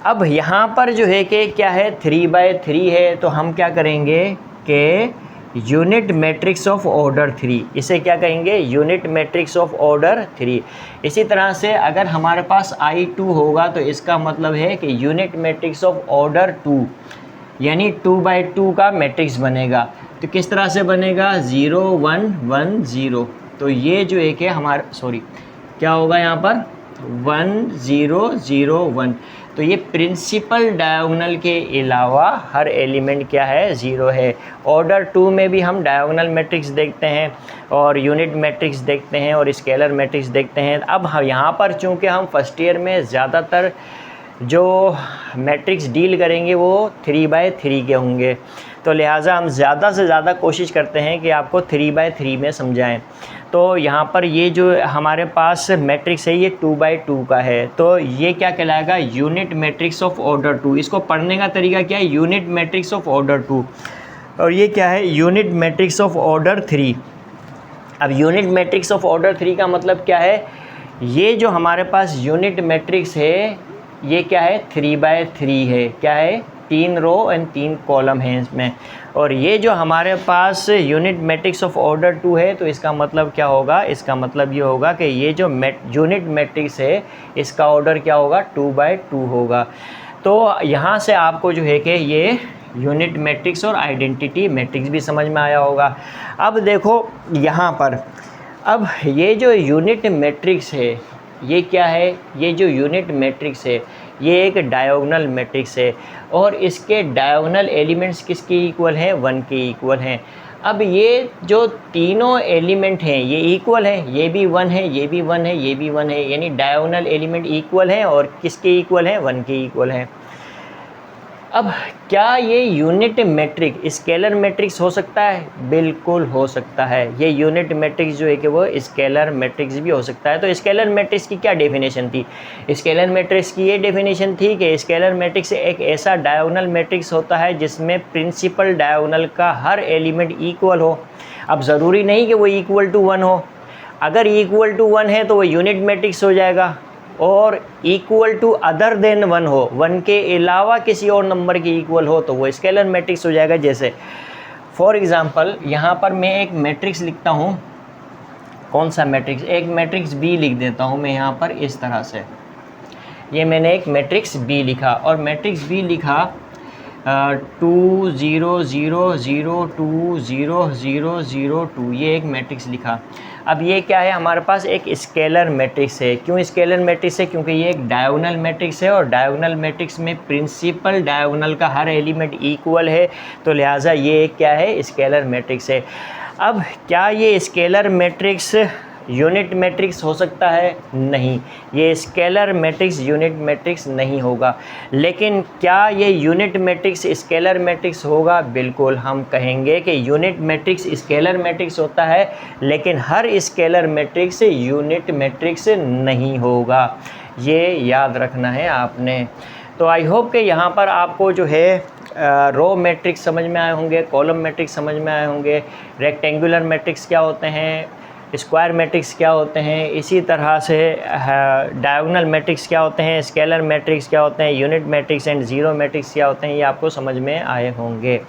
अब यहाँ पर जो है कि क्या है, 3/3 है, तो हम क्या करेंगे कि यूनिट मैट्रिक्स ऑफ ऑर्डर 3, इसे क्या कहेंगे, यूनिट मैट्रिक्स ऑफ ऑर्डर 3। इसी तरह से अगर हमारे पास I2 होगा तो इसका मतलब है कि यूनिट मैट्रिक्स ऑफ ऑर्डर 2, यानी 2/2 का मैट्रिक्स बनेगा। तो किस तरह से बनेगा, 0 1 1 0। तो ये जो एक है हमारा, सॉरी क्या होगा यहाँ पर, 1 0 0 1। तो ये प्रिंसिपल डायगोनल के अलावा हर एलिमेंट क्या है, 0 है। ऑर्डर 2 में भी हम डायगोनल मैट्रिक्स देखते हैं और यूनिट मैट्रिक्स देखते हैं और स्केलर मैट्रिक्स देखते हैं। अब यहाँ पर चूँकि हम फर्स्ट ईयर में ज़्यादातर जो मैट्रिक्स डील करेंगे वो 3/3 के होंगे, तो लिहाजा हम ज़्यादा से ज़्यादा कोशिश करते हैं कि आपको 3/3 में समझाएं। तो यहाँ पर ये जो हमारे पास मैट्रिक्स है ये 2/2 का है, तो ये क्या कहलाएगा, यूनिट मैट्रिक्स ऑफ ऑर्डर 2। इसको पढ़ने का तरीका क्या है, यूनिट मैट्रिक्स ऑफ ऑर्डर 2, और ये क्या है, यूनिट मैट्रिक्स ऑफ ऑर्डर 3। अब यूनिट मैट्रिक्स ऑफ ऑर्डर 3 का मतलब क्या है, ये जो हमारे पास यूनिट मैट्रिक्स है ये क्या है, 3/3 है। क्या है, 3 रो एंड 3 कॉलम हैं इसमें। और ये जो हमारे पास यूनिट मैट्रिक्स ऑफ ऑर्डर 2 है, तो इसका मतलब क्या होगा, इसका मतलब ये होगा कि ये जो यूनिट मैट्रिक्स है इसका ऑर्डर क्या होगा, 2/2 होगा। तो यहाँ से आपको जो है कि ये यूनिट मैट्रिक्स और आइडेंटिटी मैट्रिक्स भी समझ में आया होगा। अब देखो यहाँ पर, अब ये जो यूनिट मैट्रिक्स है ये क्या है, ये जो यूनिट मैट्रिक्स है ये एक डायगोनल मैट्रिक्स है और इसके डायगोनल एलिमेंट्स किसके इक्वल हैं, 1 के इक्वल हैं। अब ये जो तीनों एलिमेंट हैं ये इक्वल है, ये भी 1 है, ये भी 1 है, ये भी 1 है, यानी डायगोनल एलिमेंट इक्वल हैं और किसके इक्वल हैं, 1 के इक्वल हैं। अब क्या ये यूनिट मैट्रिक स्केलर मैट्रिक्स हो सकता है, बिल्कुल हो सकता है। ये यूनिट मैट्रिक्स जो है कि वो स्केलर मैट्रिक्स भी हो सकता है। तो स्केलर मैट्रिक्स की क्या डेफिनेशन थी, स्केलर मैट्रिक्स की ये डेफिनेशन थी कि स्केलर मैट्रिक्स एक ऐसा डायगोनल मैट्रिक्स होता है जिसमें प्रिंसिपल डायगोनल का हर एलिमेंट इक्वल हो। अब ज़रूरी नहीं कि वो इक्वल टू 1 हो, अगर इक्वल टू 1 है तो वो यूनिट मैट्रिक्स हो जाएगा, और इक्वल टू अदर देन 1 हो, 1 के अलावा किसी और नंबर के इक्वल हो तो वो स्केलर मैट्रिक्स हो जाएगा। जैसे फॉर एग्ज़ाम्पल यहाँ पर मैं एक मैट्रिक्स लिखता हूँ, कौन सा मैट्रिक्स, एक मैट्रिक्स बी लिख देता हूँ मैं यहाँ पर इस तरह से। ये मैंने एक मैट्रिक्स बी लिखा और मैट्रिक्स बी लिखा 2 0 0 0 2 0 0 0 2, ये एक मैट्रिक्स लिखा। अब ये क्या है, हमारे पास एक स्केलर मैट्रिक्स है। क्यों स्केलर मैट्रिक्स है, क्योंकि ये एक डायगोनल मैट्रिक्स है और डायगोनल मैट्रिक्स में प्रिंसिपल डायगोनल का हर एलिमेंट इक्वल है, तो लिहाजा ये क्या है, स्केलर मैट्रिक्स है। अब क्या ये स्केलर मैट्रिक्स यूनिट मैट्रिक्स हो सकता है? नहीं, ये स्केलर मैट्रिक्स यूनिट मैट्रिक्स नहीं होगा। लेकिन क्या ये यूनिट मैट्रिक्स स्केलर मैट्रिक्स होगा? बिल्कुल, हम कहेंगे कि यूनिट मैट्रिक्स स्केलर मैट्रिक्स होता है, लेकिन हर स्केलर मैट्रिक्स यूनिट मैट्रिक्स नहीं होगा। ये याद रखना है आपने। तो आई होप कि यहाँ पर आपको जो है रो मैट्रिक्स समझ में आए होंगे, कॉलम मैट्रिक्स समझ में आए होंगे, रेक्टेंगुलर मैट्रिक्स क्या होते हैं, स्क्वायर मैट्रिक्स क्या होते हैं, इसी तरह से डायगोनल मैट्रिक्स क्या होते हैं, स्केलर मैट्रिक्स क्या होते हैं, unit matrix and zero matrix क्या होते हैं, ये आपको समझ में आए होंगे।